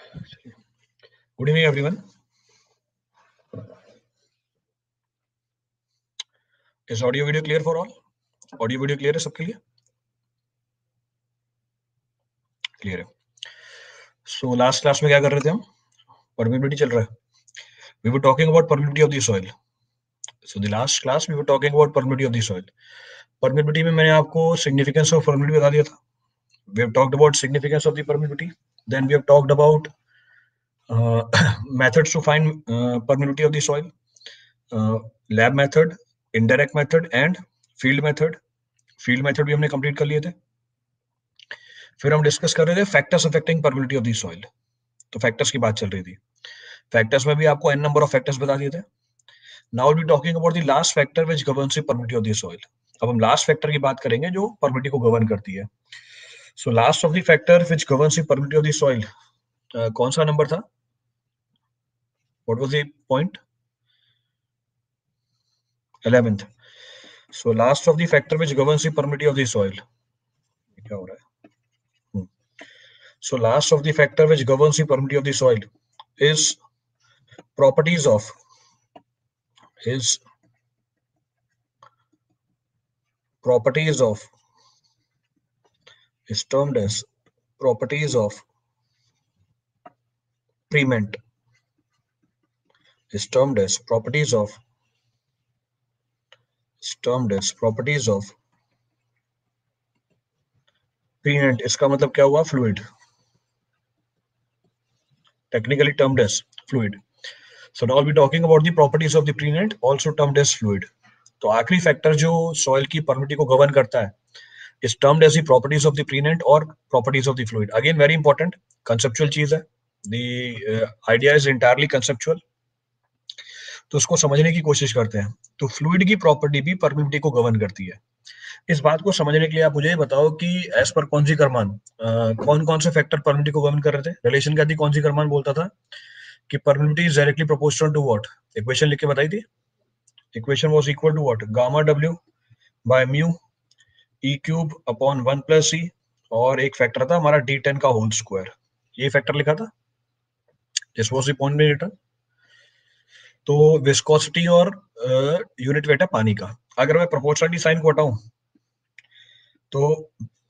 Good evening, everyone. Is audio video clear for all? Audio video clear है सबके लिए? Clear है. So last class में क्या कर रहे थे हम? Permeability चल रहा है. We were talking about permeability of the soil. So the last class we were talking about permeability of the soil. Permeability में मैंने आपको significance of permeability बता दिया था. We have talked about significance of the permeability. Then we have talked about methods to find permeability of the soil. Lab method, indirect method and field method. Field method भी हमने complete कर लिए थे. फिर हम डिस्कस कर रहे थे factors affecting permeability of the soil. तो फैक्टर्स की बात चल रही थी. फैक्टर्स में भी आपको n नंबर ऑफ फैक्टर्स बता दिए थे. Now we talking about the last factor which governs the permeability of the soil. अब हम लास्ट फैक्टर की बात करेंगे जो परमिबिलिटी को गवर्न करती है. So last of the factor which governs the permeability of the soil कौन सा नंबर था? What was the point? 11th. So last of the factor which governs the permeability of the soil. क्या हो रहा है? So last of the factor which governs the permeability of the soil is properties of is termed as properties of prement. Is termed as properties of prement. इसका मतलब क्या हुआ? Fluid. Technically termed as fluid. So now we'll be talking about the properties of the prenant, also termed as fluid. तो आखिरी factor जो soil की permeability को govern करता है is termed as the properties of the prenant or properties of the fluid. Again very important conceptual चीज है. The idea is entirely conceptual. तो उसको समझने की कोशिश करते हैं. तो फ्लूइड की प्रॉपर्टी भी परमिबिलिटी को गवर्न करती है. इस बात को समझने के लिए आप मुझे बताओ कि एज पर कौन सी करमान कौन कौन से फैक्टर परमिबिलिटी को गवर्न कर रहे थे? रिलेशन क्या थी? कौन सी करमान बोलता था कि permeability is directly proportional to what? Equation लिख के बताई थी. Equation was equal to what? Gamma W by mu e cube upon 1 plus e और एक फैक्टर था हमारा d10 का होल स्क्वायर. ये फैक्टर लिखा था. दिस वाज द पॉइंट में रिटर्न. तो विस्कोसिटी और यूनिट वेट है पानी का. अगर मैं प्रोपोर्शनलिटी साइन को हटाऊं तो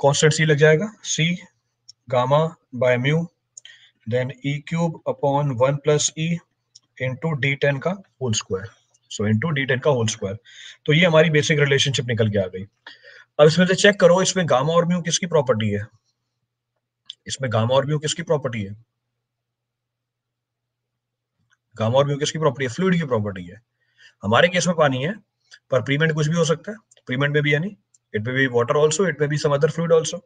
कांस्टेंट सी लग जाएगा. C gamma by mu then e cube upon 1 plus e into d10 का whole square. So into d10 का होल स्क्वायर. तो ये हमारी बेसिक रिलेशनशिप निकल के आ गई. अब इसमें से चेक करो इसमें गामा और म्यू किसकी प्रॉपर्टी है? इसमें गामा और म्यू किसकी प्रॉपर्टी है? गामा और म्यू किसकी प्रॉपर्टी है? फ्लूइड की प्रॉपर्टी है. हमारे केस में पानी है पर प्रीमेंट कुछ भी हो सकता है. प्रीमेंट में भी यानी it may be water also, it may be some other fluid also.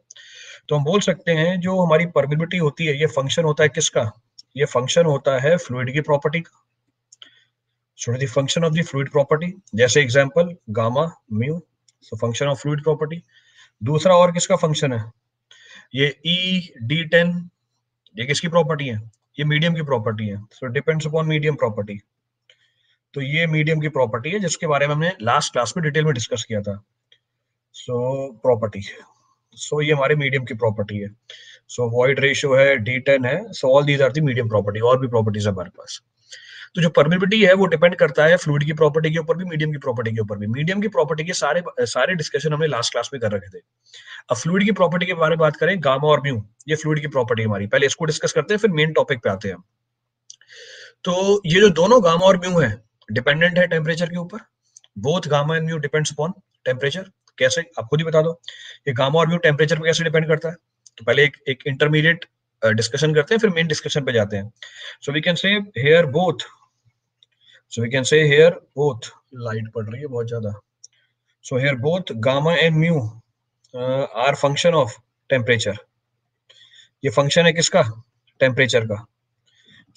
तो हम बोल सकते हैं जो हमारी परमिबिलिटी होती है ये फंक्शन होता है किसका? ये फंक्शन होता है फ्लूइड की प्रॉपर्टी का. So the function of the fluid property. जैसे example gamma mu, so function of fluid property. दूसरा और किसका फंक्शन है? ये ई d10, ये किसकी प्रॉपर्टी है? ये मीडियम की प्रॉपर्टी है. So depends upon medium property. तो ये मीडियम की प्रॉपर्टी है जिसके बारे में हमने लास्ट क्लास में डिटेल में डिस्कस किया था. सो प्रॉपर्टी, सो ये हमारे मीडियम की प्रॉपर्टी है. सो वॉइड रेशियो है, d10 है. So all these are the medium property. और भी प्रॉपर्टीज है हमारे पास. तो जो परमिबिलिटी है वो डिपेंड करता है फ्लूइड की प्रॉपर्टी के ऊपर भी, मीडियम की प्रॉपर्टी के ऊपर भी. मीडियम की प्रॉपर्टी के सारे डिस्कशन हमने लास्ट क्लास में कर रखे थे. अब फ्लूइड की प्रॉपर्टी के बारे में बात करें, गामा और म्यू, ये फ्लूइड की प्रॉपर्टी हमारी. पहले इसको डिस्कस करते हैं फिर मेन टॉपिक पे आते हैं. तो ये जो दोनों गामा और म्यू है डिपेंडेंट है टेम्परेचर के ऊपर. Both gamma and mu depends upon temperature. कैसे? आप खुद ही बता दो. ये गामा और म्यू टेम्परेचर पे कैसे डिपेंड करता है? तो पहले एक इंटरमीडिएट डिस्कशन करते हैं फिर मेन डिस्कशन पे जाते हैं. So we can see here both. So we can say here both. Light पड़ रही है बहुत ज्यादा. So here both gamma and mu are function of temperature. ये function है किसका? Temperature का.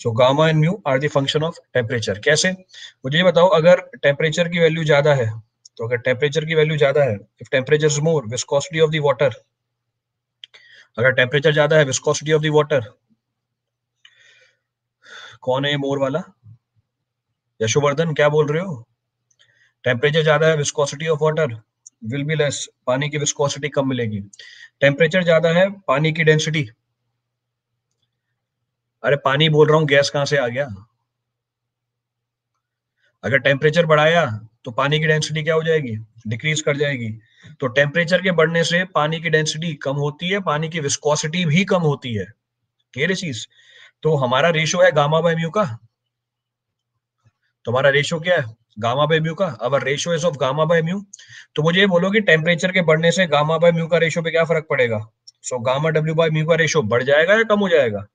So gamma and mu are the function of temperature. कैसे? मुझे ये बताओ अगर temperature की वैल्यू ज्यादा है तो अगर temperature की वैल्यू ज्यादा है, if temperature is more, viscosity of the water, अगर temperature ज्यादा है viscosity of the water, कौन है ये मोर वाला? यशोवर्धन क्या बोल रहे हो? टेम्परेचर ज्यादा है, viscosity of water will be less, पानी की विस्कोसिटी कम मिलेगी. टेम्परेचर ज्यादा है, पानी की डेंसिटी अरे पानी बोल रहा हूँ, गैस कहां से आ गया? अगर टेम्परेचर बढ़ाया तो पानी की डेंसिटी क्या हो जाएगी? डिक्रीज कर जाएगी। तो टेम्परेचर के बढ़ने से पानी की डेंसिटी कम होती है, पानी की विस्कोसिटी भी कम होती है। क्लियर है चीज? तो हमारा रेशो है गामा बाय म्यू का। तो हमारा रेशो क्या है? गामा बाय म्यू का। अगर ratio is of gamma by mu, तो मुझे ये बोलो कि टेम्परेचर के बढ़ने से गामा बाय म्यू का रेशो पे क्या फर्क पड़ेगा? So gamma W by mu का रेशो बढ़ जाएगा या कम हो जाएगा?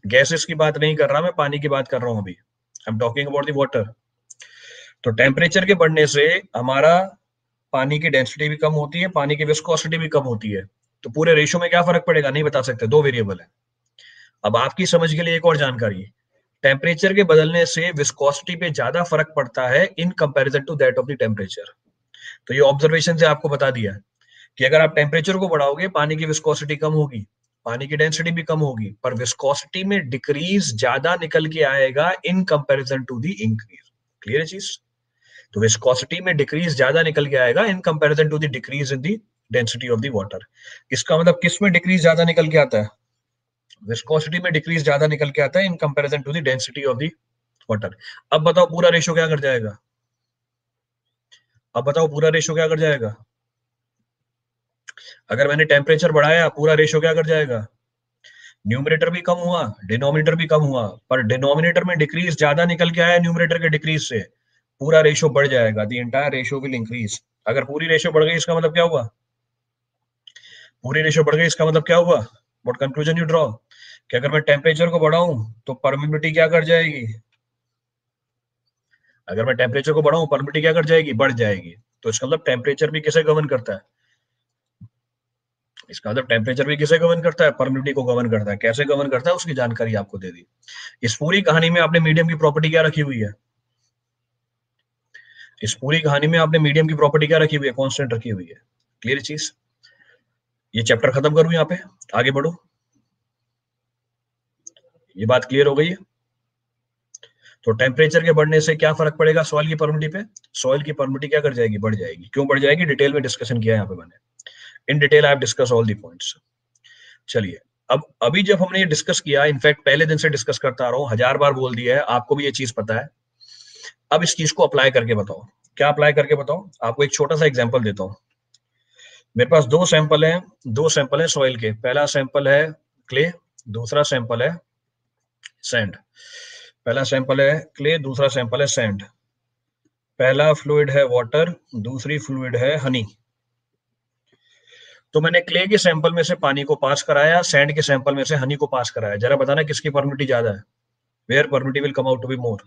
गैसेस की बात नहीं कर रहा मैं, पानी की बात कर रहा हूं अभी। I am talking about the water. तो टेम्परेचर के बढ़ने से हमारा पानी की डेंसिटी भी कम होती है, पानी की विस्कोसिटी भी कम होती है। तो पूरे रेशो में क्या फर्क पड़ेगा नहीं बता सकते, दो वेरिएबल है। अब आपकी समझ के लिए एक और जानकारी, टेम्परेचर के बदलने से विस्कोसिटी पे ज्यादा फर्क पड़ता है in comparison to that of the temperature. तो ये ऑब्जर्वेशन से आपको बता दिया कि अगर आप टेम्परेचर को बढ़ाओगे पानी की विस्कोसिटी कम होगी, पानी की डेंसिटी भी कम होगी, पर विस्कोसिटी में डिक्रीज ज्यादा निकल के आएगा in comparison to the increase. Clear है चीज? तो विस्कोसिटी में डिक्रीज ज्यादा निकल के आएगा in comparison to the decrease in the density of the water. इसका मतलब किस में डिक्रीज ज्यादा निकल के आता है? विस्कोसिटी में डिक्रीज ज्यादा निकल के आता है in comparison to the density of the water. अब बताओ पूरा रेशो क्या कर जाएगा? अब बताओ पूरा रेशो क्या कर जाएगा? अगर मैंने टेम्परेचर बढ़ाया पूरा रेशो क्या कर जाएगा? न्यूमरेटर भी कम हुआ, डिनोमिनेटर भी कम हुआ, पर डिनोमिनेटर में डिक्रीज ज्यादा निकल के आया न्यूमरेटर के डिक्रीज से, पूरा रेशो बढ़ जाएगा। The entire ratio will increase. अगर पूरी रेशो बढ़ गई इसका मतलब क्या हुआ? पूरी रेशो बढ़ गई इसका मतलब क्या हुआ? What conclusion you draw? कि अगर मैं टेम्परेचर को बढ़ाऊं तो परमिबिलिटी क्या कर जाएगी? अगर मैं टेम्परेचर को बढ़ाऊं परमिबिलिटी क्या कर जाएगी? बढ़ जाएगी। तो इसका मतलब टेम्परेचर भी किसे गवर्न करता है? इसका मतलब टेम्परेचर भी किसे गवर्न करता है? परमिबिलिटी को गवर्न करता है। कैसे गवर्न करता है उसकी जानकारी आपको दे दी। इस पूरी कहानी में आपने मीडियम की प्रॉपर्टी क्या रखी हुई है? इस पूरी कहानी में आपने मीडियम की प्रॉपर्टी क्या रखी हुई है? कांस्टेंट रखी हुई है। क्लियर चीज? ये चैप्टर खत्म करूं यहाँ पे, आगे बढ़ो। ये बात क्लियर हो गई है? तो टेम्परेचर के बढ़ने से क्या फर्क पड़ेगा सॉइल की परमिटिविटी पे? सॉइल की परमिटिविटी क्या कर जाएगी? बढ़ जाएगी। क्यों बढ़ जाएगी? डिटेल में डिस्कशन किया यहाँ पे मैंने। In detail I have discuss all the points. चलिए, अब अभी जब हमने ये डिस्कस किया, इनफैक्ट पहले दिन से डिस्कस करता आ रहा हूँ, 1000 बार बोल दिया है, आपको भी ये चीज पता है। अब इस चीज को अप्लाई करके बताओ। क्या अप्लाई करके बताओ? आपको एक छोटा सा एग्जाम्पल देता हूँ। मेरे पास दो सैंपल है सॉइल के। पहला सैंपल है क्ले, दूसरा सैंपल है सैंड। पहला सैंपल है क्ले, दूसरा सैंपल है सैंड। पहला फ्लूइड है वाटर, दूसरी फ्लूइड है हनी। तो मैंने क्ले के सैंपल में से पानी को पास कराया, सैंड के सैंपल में से हनी को पास कराया। जरा बताना किसकी परमिटिविटी ज्यादा है? Where permittivity will come out to be more?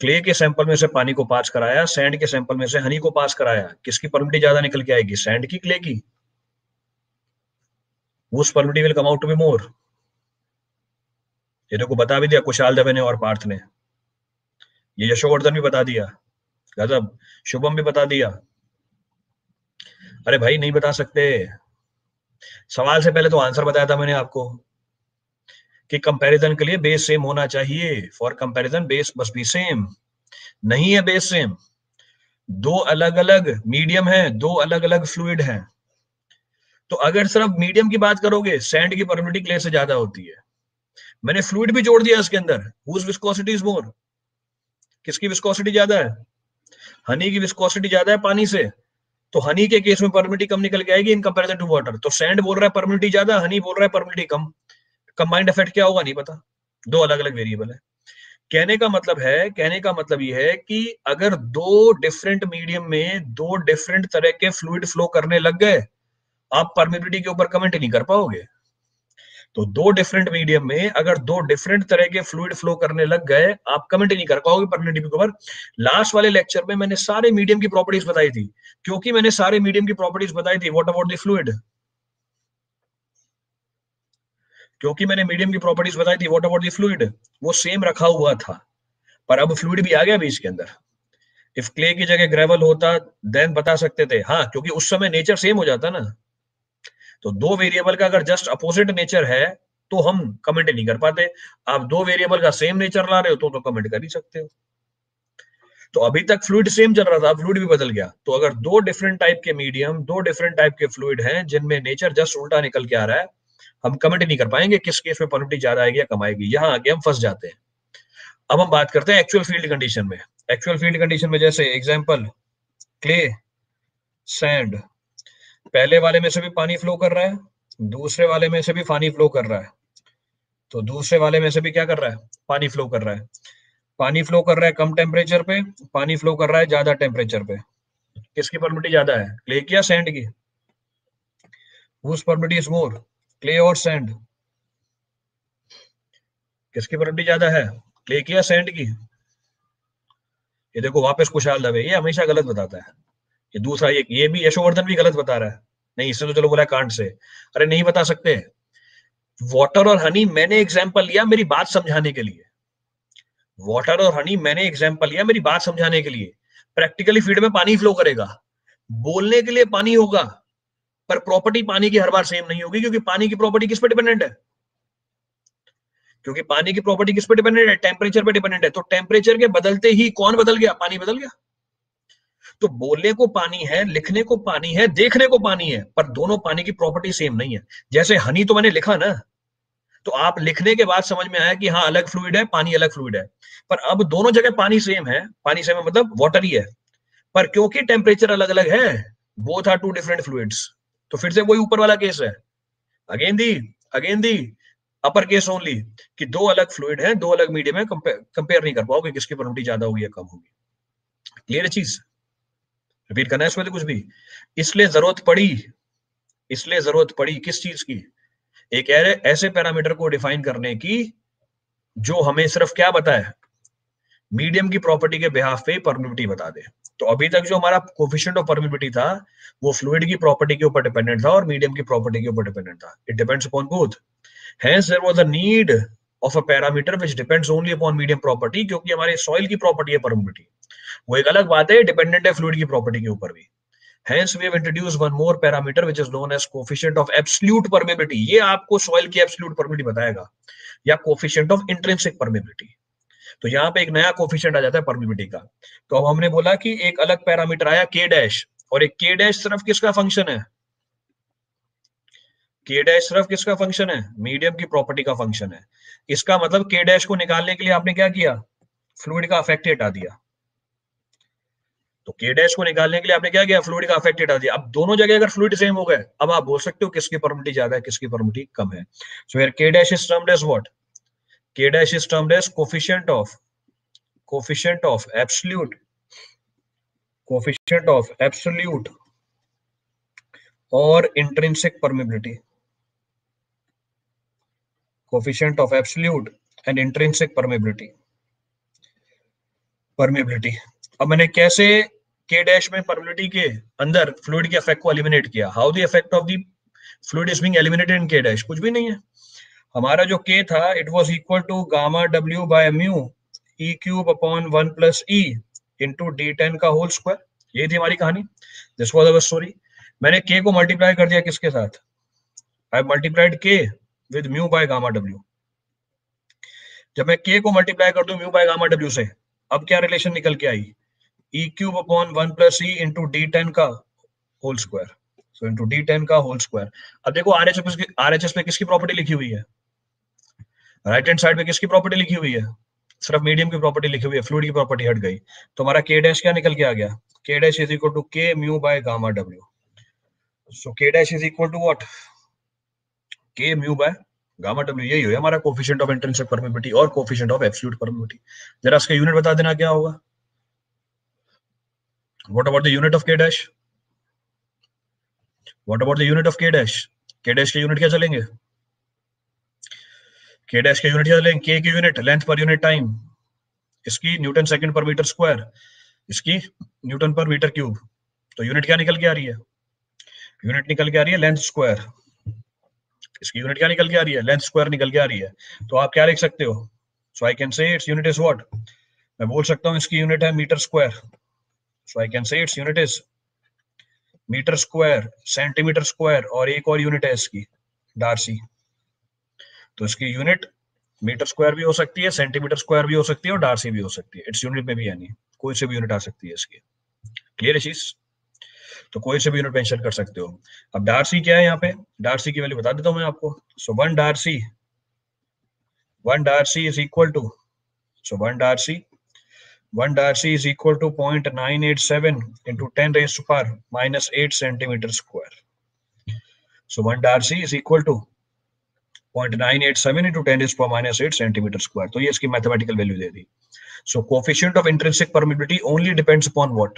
Clay के सैंपल में से पानी को पास कराया, सैंड के सैंपल में से हनी को पास कराया, किसकी परमिटिविटी ज्यादा निकल के आएगी? सैंड की, क्ले की? उस permittivity will come out to be more. ये देखो बता भी दिया कुशाल दवे ने और पार्थ ने। ये यशोवर्धन भी बता दिया, गजब। शुभम भी बता दिया। अरे भाई नहीं बता सकते। सवाल से पहले तो आंसर बताया था मैंने आपको कि कंपैरिजन के लिए बेस सेम होना चाहिए। For comparison base must be same. नहीं है बेस सेम। दो अलग अलग मीडियम है, दो अलग अलग फ्लूइड हैं। तो अगर सिर्फ मीडियम की बात करोगे, सैंड की परमिटिविटी क्ले से ज्यादा होती है। मैंने फ्लूइड भी जोड़ दिया इसके अंदर। Whose viscosity is more? किसकी विस्कोसिटी ज्यादा है? हनी की विस्कोसिटी ज्यादा है पानी से। तो हनी के केस में परमिटिविटी कम निकल के आएगी इन कंपैरिजन टू वाटर। तो सैंड बोल रहा है परमिटिविटी ज्यादा, हनी बोल रहा है परमिटिविटी कम। कंबाइंड इफेक्ट क्या होगा नहीं पता। दो अलग अलग वेरिएबल है। कहने का मतलब ये है कि अगर दो डिफरेंट मीडियम में दो डिफरेंट तरह के फ्लूइड फ्लो करने लग गए, आप परमिबिलिटी के ऊपर कमेंट नहीं कर पाओगे। तो दो डिफरेंट मीडियम में अगर दो डिफरेंट तरह के फ्लूइड फ्लो करने लग गए, आप कमेंट नहीं कर पाओगे परमिबिलिटी के ऊपर। लास्ट वाले लेक्चर में मैंने सारे मीडियम की प्रॉपर्टीज बताई थी। क्योंकि मैंने सारे मीडियम की प्रॉपर्टीज बताई थी, व्हाट अबाउट द फ्लूइड? क्योंकि मैंने मीडियम की प्रॉपर्टीज बताई थी, व्हाट अबाउट द फ्लूइड? वो सेम रखा हुआ था, पर अब फ्लूइड भी आ गया बीच के अंदर। इफ क्ले की जगह ग्रेवल होता देन बता सकते थे, हाँ, क्योंकि उस समय नेचर सेम हो जाता ना। तो दो वेरिएबल का अगर जस्ट अपोजिट नेचर है तो हम कमेंट नहीं कर पाते। आप दो वेरिएबल का सेम नेचर ला रहे हो तो कमेंट कर ही सकते हो। तो अभी तक फ्लूइड सेम चल रहा था, फ्लूइड भी बदल गया। तो अगर दो डिफरेंट टाइप के मीडियम, दो डिफरेंट टाइप के फ्लूइड हैं जिनमें नेचर जस्ट उल्टा निकल के आ रहा है, हम कमेंट नहीं कर पाएंगे किस केस में परमिटिविटी ज्यादा आएगी या कम आएगी, यहां आगे हम फंस जाते हैं। अब हम बात करते हैं एक्चुअल फील्ड कंडीशन में। एक्चुअल फील्ड कंडीशन में जैसे एग्जांपल क्ले, सैंड, पहले वाले में से भी पानी फ्लो कर रहा है, दूसरे वाले में से भी पानी फ्लो कर रहा है, तो दूसरे वाले में से भी क्या कर रहा है, पानी फ्लो कर रहा है। पानी फ्लो कर रहा है कम टेम्परेचर पे, पानी फ्लो कर रहा है ज्यादा टेम्परेचर पे, किसकी परमिटिविटी ज्यादा है, क्ले की या सैंड की? Whose permittivity is more, clay और सैंड? किसकी परमिटिविटी ज्यादा है, क्ले की या सैंड की? ये देखो वापस कुशाल दवे, ये हमेशा गलत बताता है। ये दूसरा ये भी यशोवर्धन भी गलत बता रहा है। नहीं, इसने तो चलो बोला कांट से, अरे नहीं बता सकते। वाटर और हनी मैंने एग्जाम्पल लिया मेरी बात समझाने के लिए, वाटर और हनी मैंने एग्जाम्पल लिया मेरी बात समझाने के लिए। प्रैक्टिकली फीड में पानी फ्लो करेगा, बोलने के लिए पानी होगा, पर प्रॉपर्टी पानी की हर बार सेम नहीं होगी, क्योंकि पानी की प्रॉपर्टी किस पे डिपेंडेंट है, क्योंकि पानी की प्रॉपर्टी किस पे डिपेंडेंट है, टेम्परेचर पे डिपेंडेंट है। तो टेम्परेचर के बदलते ही कौन बदल गया, पानी बदल गया। तो बोलने को पानी है, लिखने को पानी है, देखने को पानी है, पर दोनों पानी की प्रॉपर्टी सेम नहीं है। जैसे हनी तो मैंने लिखा ना, तो आप लिखने के बाद समझ में आया कि हाँ अलग फ्लूइड है, पानी अलग फ्लूइड है, पर अब दोनों जगह पानी सेम है, पानी सेम है मतलब वाटर ही है, पर क्योंकि टेम्परेचर अलग अलग है, both are two different fluids. तो फिर से वही ऊपर वाला केस है, again the again the upper case only, कि दो अलग फ्लूइड है, दो अलग मीडियम है, कंपेयर नहीं कर पाओगे किसकी परमिटिविटी ज्यादा होगी या कम होगी। क्लियर है चीज, रिपीट करना है इसमें तो कुछ भी। इसलिए जरूरत पड़ी किस चीज की, एक ऐसे पैरामीटर को डिफाइन करने की जो हमें सिर्फ क्या बताए, मीडियम की प्रॉपर्टी के बिहाफ पे परमिटिविटी बता दे। तो अभी तक जो हमारा कोफिशिएंट ऑफ परमिटिविटी था वो फ्लूइड की प्रॉपर्टी के ऊपर डिपेंडेंट था और मीडियम की प्रॉपर्टी के ऊपर डिपेंडेंट था। It depends upon both, hence there was a need of a parameter which depends only upon medium property, क्योंकि हमारे सॉइल की प्रॉपर्टी है परमिटिविटी। वो एक अलग बात है, डिपेंडेंट है फ्लूइड की प्रॉपर्टी के ऊपर भी। Hence, we have introduced one more parameter which is known as coefficient of absolute permeability. ये आपको soil की absolute permeability बताएगा, या coefficient of intrinsic permeability। तो यहाँ पे एक नया कोफिशिएंट आ जाता है परमिबिलिटी का। तो अब हमने बोला कि एक अलग पैरामीटर आया के डैश, और एक के डैश सिर्फ किसका फंक्शन है, के डैश सिर्फ किसका फंक्शन है, मीडियम की प्रॉपर्टी का फंक्शन है। इसका मतलब के डैश को निकालने के लिए आपने क्या किया, फ्लूइड का अफेक्ट हटा दिया। तो के डैश को निकालने के लिए आपने क्या किया, फ्लूइड का अफेक्ट हटा दिया। अब दोनों जगह अगर फ्लूइड सेम हो गए, अब आप बोल सकते हो किसकी परमिटिविटी ज्यादा है किसकी परमिटिविटी कम है। So here K dash is termed as what, K dash is termed as coefficient of absolute और intrinsic permeability, coefficient of absolute and intrinsic permeability. अब मैंने कैसे के डैश में परमिबिलिटी के अंदर फ्लूइड के इफेक्ट को एलिमिनेट किया, how the effect of the fluid is being eliminated इन के डैश, कुछ भी नहीं है। हमारा जो के था it was equal to gamma W by mu e cube upon 1 plus e into D 10 का होल स्क्वायर। यही थी हमारी कहानी, दिस वाज अवर स्टोरी। मैंने के को मल्टीप्लाई कर दिया किसके साथ, आई मल्टीप्लाइड के with mu by gamma W. जब मैं के को मल्टीप्लाई कर दूं म्यू बाय गामा डब्ल्यू से, अब क्या रिलेशन निकल के आई, e cube upon 1 plus e into D 10 का whole square, so into D 10 का होल स्क्वायर। अब देखो आरएचएस पे किसकी प्रॉपर्टी लिखी हुई है, राइट हैंड साइड पे किसकी प्रॉपर्टी लिखी हुई है, सिर्फ मीडियम की प्रॉपर्टी लिखी हुई है, फ्लूइड की प्रॉपर्टी हट गई। तो हमारा के डैश क्या निकल के आ गया, K dash is equal to K mu by gamma W. So K dash is equal to what, K mu by gamma W. यही हो हमारा कोफिशिएंट ऑफ इंट्रिंसिक परमिबिलिटी और कोफिशिएंट ऑफ एब्सोल्यूट परमिबिलिटी। जरा इसका यूनिट बता देना क्या होगा, what about the unit of K dash, what about the unit of K dash, K dash के यूनिट क्या चलेंगे, के डैश के यूनिट क्या चलेंगे, के की unit length per unit time, इसकी न्यूटन सेकंड पर मीटर स्क्वायर, इसकी न्यूटन पर मीटर क्यूब। तो यूनिट क्या निकल के आ रही है, यूनिट निकल के आ रही है लेंथ स्क्वायर, इसकी यूनिट क्या निकल के आ रही है, लेंथ स्क्वायर निकल के आ रही है। तो आप क्या लिख सकते हो, so I can say its unit is what, मैं बोल सकता हूँ इसकी यूनिट है metre square, so I can say its unit is metre square, centimetre square, और एक और यूनिट है इसकी डार्सी। तो इसकी यूनिट मीटर स्क्वायर भी हो सकती है, सेंटीमीटर स्क्वायर भी हो सकती है, और डार्सी भी हो सकती है। इट्स यूनिट में भी यानी कोई से भी यूनिट आ सकती है इसकी। क्लियर है चीज, तो कोई से भी यूनिट मेंशन कर सकते हो। अब डार्सी क्या है यहाँ पे, डार्सी की वैल्यू बता देता हूँ मैं आपको। So one darcy is equal to, so one darcy is equal to 0.987 into 10 raised to power minus 8 centimeter square. So 1 Darcy is equal to 0.987 into 10 raised to power minus 8 centimeter square. तो ये इसकी mathematical value they the. So coefficient of intrinsic permeability only depends upon what?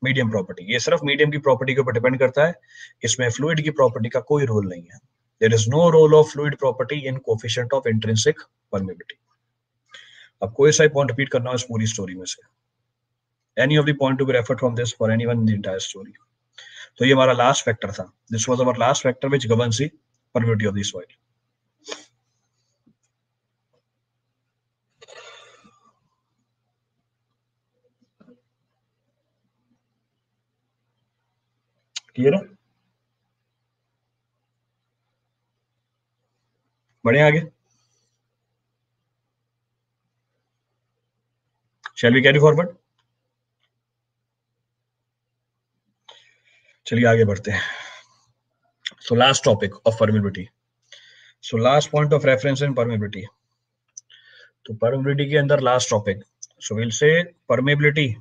Medium property. ये सिर्फ medium की property के ऊपर depend करता है, इसमें फ्लूइड की प्रॉपर्टी का कोई रोल नहीं है। There is no role of fluid property in coefficient of intrinsic permeability. अब कोई सा पॉइंट रिपीट करना हो इस पूरी स्टोरी में से, any of the point to be referred from this for anyone in the entire story. तो ये हमारा लास्ट फैक्टर था, this was our last factor which governs the permeability of the soil. Clear है? बढ़े आगे, shall we carry forward? चलिए आगे बढ़ते हैं। So last topic of permeability, so last point of reference in permeability. तो permeability के अंदर last topic, so will say permeability,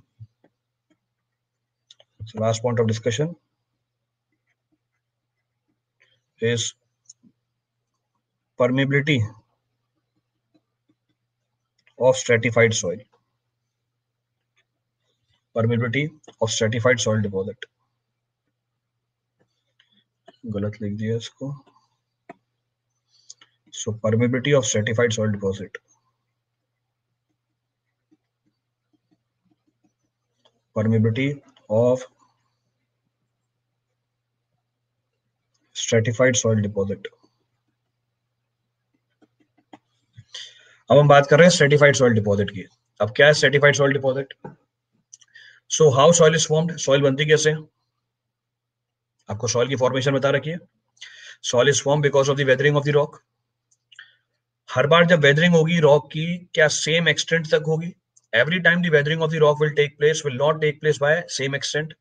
so last point of discussion is permeability of stratified soil, permeability of stratified soil deposit। गलत लिख दिया इसको। so permeability of stratified soil deposit, permeability of stratified soil deposit। अब हम बात कर रहे हैं स्ट्रेटिफाइड सॉइल डिपॉजिट की। अब क्या है stratified soil deposit? So how soil is formed, soil बनती कैसे? आपको सॉइल की फॉर्मेशन बता रखी है। Soil is form because of the weathering of the rock. हर बार जब वेदरिंग होगी रॉक की, क्या सेम एक्सटेंट तक होगी? Every time the weathering of the rock will not take place by same extent.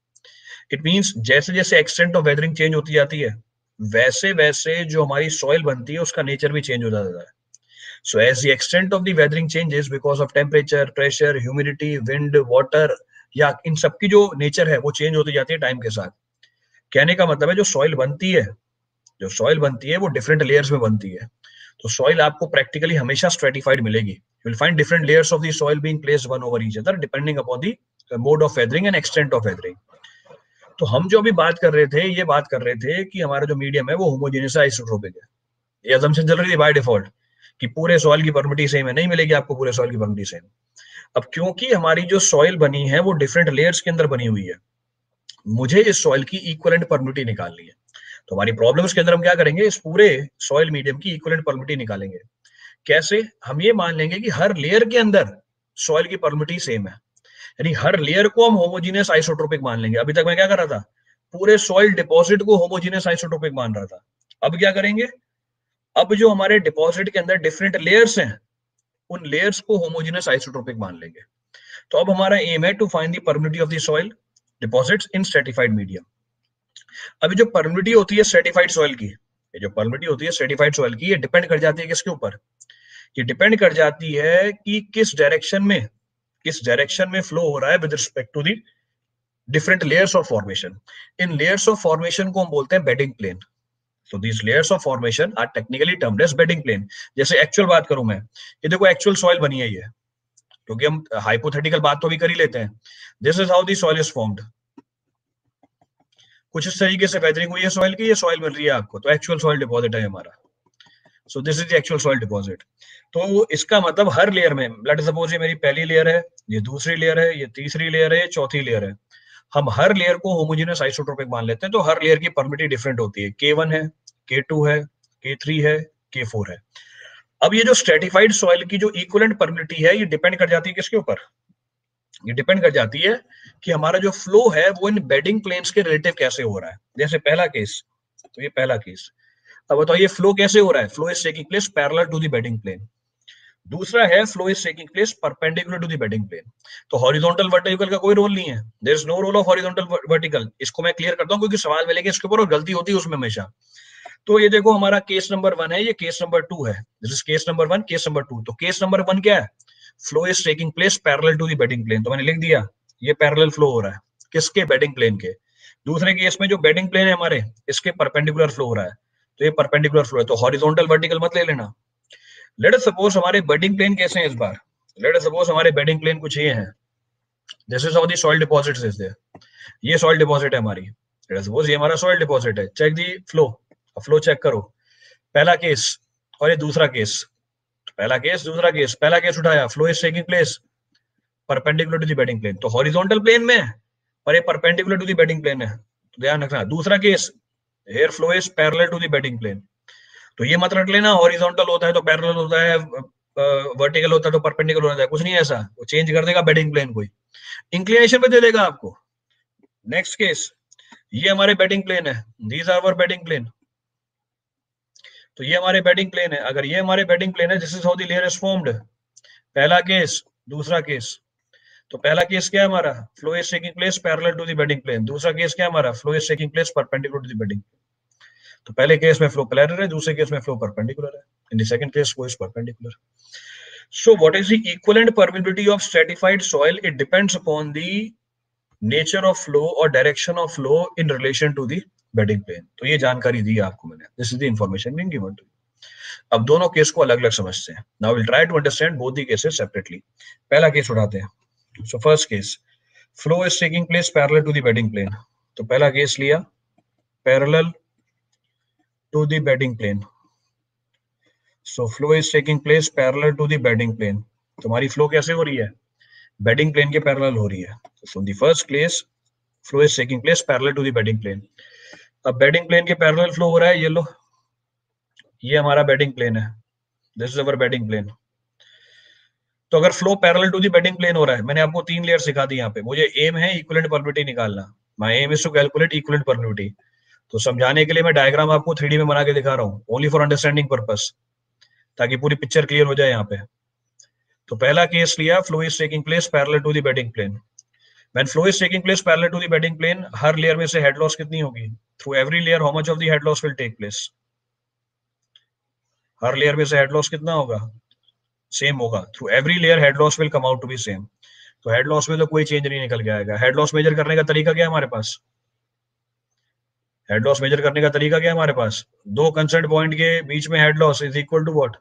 It means जैसे जैसे एक्सटेंट ऑफ वेदरिंग चेंज होती जाती है, वैसे वैसे जो हमारी सॉइल बनती है उसका नेचर भी चेंज हो जाता है। So as the extent of the weathering changes because of temperature, pressure, humidity, wind, water, या इन सबकी जो नेचर है वो चेंज होती जाती है टाइम के साथ। कहने का मतलब है जो सॉइल बनती है वो डिफरेंट लेयर्स में बनती है। तो सॉइल आपको प्रैक्टिकली हमेशा स्ट्रेटिफाइड मिलेगी। You will find different layers of the soil being placed one over each other depending upon the mode of weathering and extent of weathering. तो हम जो अभी बात कर रहे थे कि हमारा जो मीडियम है वो होमोजेनियस आइसोट्रोपिक है। ये असम्पशन चल रही थी बाय डिफॉल्ट कि पूरे सॉइल की परमिटी सेम है, नहीं मिलेगी आपको पूरे सॉइल की परमिटी सेम। अब क्योंकि हमारी जो सॉइल बनी है वो डिफरेंट लेयर्स के अंदर बनी हुई है, मुझे इस सॉइल की इक्विवेलेंट परमिटी निकालनी है। तो हमारी प्रॉब्लम्स के अंदर हम क्या करेंगे, इस पूरे सॉइल मीडियम की इक्विवेलेंट परमिटी निकालेंगे। कैसे? हम ये मान लेंगे कि हर लेयर के अंदर सॉइल की परमिटी सेम है, यानी हर लेयर को हम होमोजेनियस आइसोट्रोपिक मान लेंगे। अभी तक मैं क्या कर रहा था, पूरे सॉइल डिपॉजिट को होमोजेनियस आइसोट्रोपिक मान रहा था। अब क्या करेंगे, अब जो हमारे डिपॉजिट के अंदर डिफरेंट लेयर्स हैं उन लेयर्स को होमोजेनियस आइसोट्रोपिक मान लेंगे। तो अब हमारा एम है to find the permittivity of the soil deposits in stratified medium. अभी जो परमिटिविटी होती है स्ट्रेटिफाइड सॉइल की, ये जो परमिटिविटी होती है स्ट्रेटिफाइड सॉइल की, ये डिपेंड कर जाती है किसके ऊपर? ये डिपेंड कर जाती है कि किस डायरेक्शन में फ्लो हो रहा है with respect to the different layers of formation. इन लेयर्स ऑफ फॉर्मेशन को हम बोलते हैं bedding plane. So these layers of formation are technically termed as bedding plane। जैसे एक्चुअल बात करूं मैं, ये देखो एक्चुअल सॉइल बनी है ये, क्योंकि हम हाइपोथेटिकल बात तो भी कर ही लेते हैं। This is how the soil is formed. कुछ इस तरीके से वेदरिंग हुई है सॉइल की, ये सॉइल मिल रही है आपको, तो एक्चुअल सॉइल डिपॉजिट है हमारा। सो this is the actual soil deposit. तो इसका मतलब हर लेयर में, लेट सपोज ये मेरी पहली लेयर है, ये दूसरी लेयर है, ये तीसरी लेयर है, ये चौथी लेयर है, हम हर लेयर को होमोजेनियस आइसोट्रोपिक मान लेते हैं। तो हर लेयर की परमिटिविटी डिफरेंट होती है, K1 है, K2 है, K3 है, K4 है। अब ये जो स्ट्रेटिफाइड सॉइल की जो इक्विवेलेंट परमिटिविटी है, ये डिपेंड कर जाती है किसके ऊपर? ये डिपेंड कर जाती है कि हमारा जो फ्लो है वो इन बेडिंग प्लेन्स के रिलेटिव कैसे हो रहा है। जैसे पहला केस, तो ये पहला केस, अब बताओ ये फ्लो कैसे हो रहा है? Flow is taking place parallel to the bedding plane. दूसरा है flow is taking place perpendicular to the bedding plane. तो हॉरिजॉन्टल वर्टिकल का कोई रोल नहीं है, there is no role of horizontal vertical. इसको मैं क्लियर करता हूँ क्योंकि सवाल मिलेंगे इसके ऊपर और गलती होती है उसमें हमेशा। तो ये देखो हमारा केस नंबर 1 है, ये केस नंबर 2 है। This is case number 1, case number 2। तो केस नंबर 1 क्या है? Flow is taking place parallel to the bedding plane. तो मैंने लिख दिया ये पैरेलल फ्लो हो रहा है किसके? बेडिंग प्लेन के। दूसरे केस में जो बेडिंग प्लेन है हमारे, इसके परपेंडिकुलर फ्लो हो रहा है। तो ये परपेंडिकुलर फ्लो है, तो हॉरिजॉन्टल वर्टिकल मत ले लेना। लेट अस सपोज हमारे बेडिंग प्लेन कैसे हैं इस बार। लेट अस सपोज हमारे बेडिंग प्लेन कुछ ये हैं। This is how the soil deposits is there. ये सॉइल डिपॉजिट है हमारी। लेट अस सपोज ये हमारा सॉइल डिपॉजिट है। Check the flow. Flow check करो। पहला केस और ये दूसरा केस। पहला केस दूसरा केस। पहला केस उठाया, flow is taking place perpendicular to the bedding plane, तो हॉरिजॉन्टल प्लेन में है और ये perpendicular to the bedding plane है, तो ध्यान रखना। दूसरा case, here flow is parallel to the bedding plane. तो ये मत रट लेना हॉरिजॉन्टल होता है तो पैरेलल होता है, वर्टिकल होता है तो परपेंडिकुलर होता है, कुछ नहीं ऐसा। वो चेंज कर देगा बेडिंग प्लेन को, इंक्लिनेशन पे दे देगा आपको। नेक्स्ट केस, ये हमारे बेडिंग प्लेन है, these are our bedding plane. तो ये हमारे बेडिंग प्लेन है। अगर ये हमारे बेडिंग प्लेन है, this is how the layer is formed. पहला केस दूसरा केस। तो पहला केस क्या है हमारा? Flow is taking place parallel to the bedding plane. दूसरा केस क्या है हमारा? Flow is taking place perpendicular to the bedding. तो पहले केस में फ्लो पैरेलल है, दूसरे केस में फ्लो परपेंडिकुलर है। In the second case flow is perpendicular. So what is the equivalent permeability of stratified soil? It depends upon the nature of flow or direction of flow in relation to the bedding plane. तो ये जानकारी दी आपको मैंने। This is the information being given to you. अब दोनों case को अलग अलग समझते हैं। Now we'll try to understand both the cases separately. पहला केस उठाते हैं। So first case, flow is taking place parallel to the bedding plane. तो पहला केस लिया parallel to the bedding plane. So flow is taking place parallel to the bedding plane. तुम्हारी flow कैसे हो रही है? बेडिंग प्लेन के parallel हो रही है। So the first case, flow is taking place parallel to the bedding plane. अब बेडिंग प्लेन के पैरेलल फ्लो हो रहा है, ये लो, ये हमारा बेडिंग प्लेन है, this is our bedding plane. तो अगर flow parallel to the bedding plane हो रहा है, मैंने आपको 3 लेयर सिखा दी यहाँ पे। मुझे एम है इक्विवेलेंट परमिटिविटी निकालना। My aim is to calculate equivalent permittivity. तो समझाने के लिए मैं डायग्राम आपको 3D में बना के दिखा रहा हूँ, ओनली फॉर अंडरस्टैंडिंग पर्पस, ताकि पूरी पिक्चर क्लियर हो जाए यहाँ पे। तो पहला केस लिया, flow is taking place parallel to the bedding plane. When flow is taking place parallel to the bedding plane, her layer में से हेड लॉस कितनी होगी? Through every layer, how much of the head loss will take place? Her layer में से head loss कितना होगा? Same होगा। Through every layer, head loss will come out to be same. तो हेड लॉस में तो कोई चेंज नहीं निकल के आएगा। हेड लॉस मेजर करने का तरीका क्या है हमारे पास? हेड लॉस मेजर करने का तरीका क्या है हमारे पास? दो कंसर्न पॉइंट के बीच में head loss is equal to what?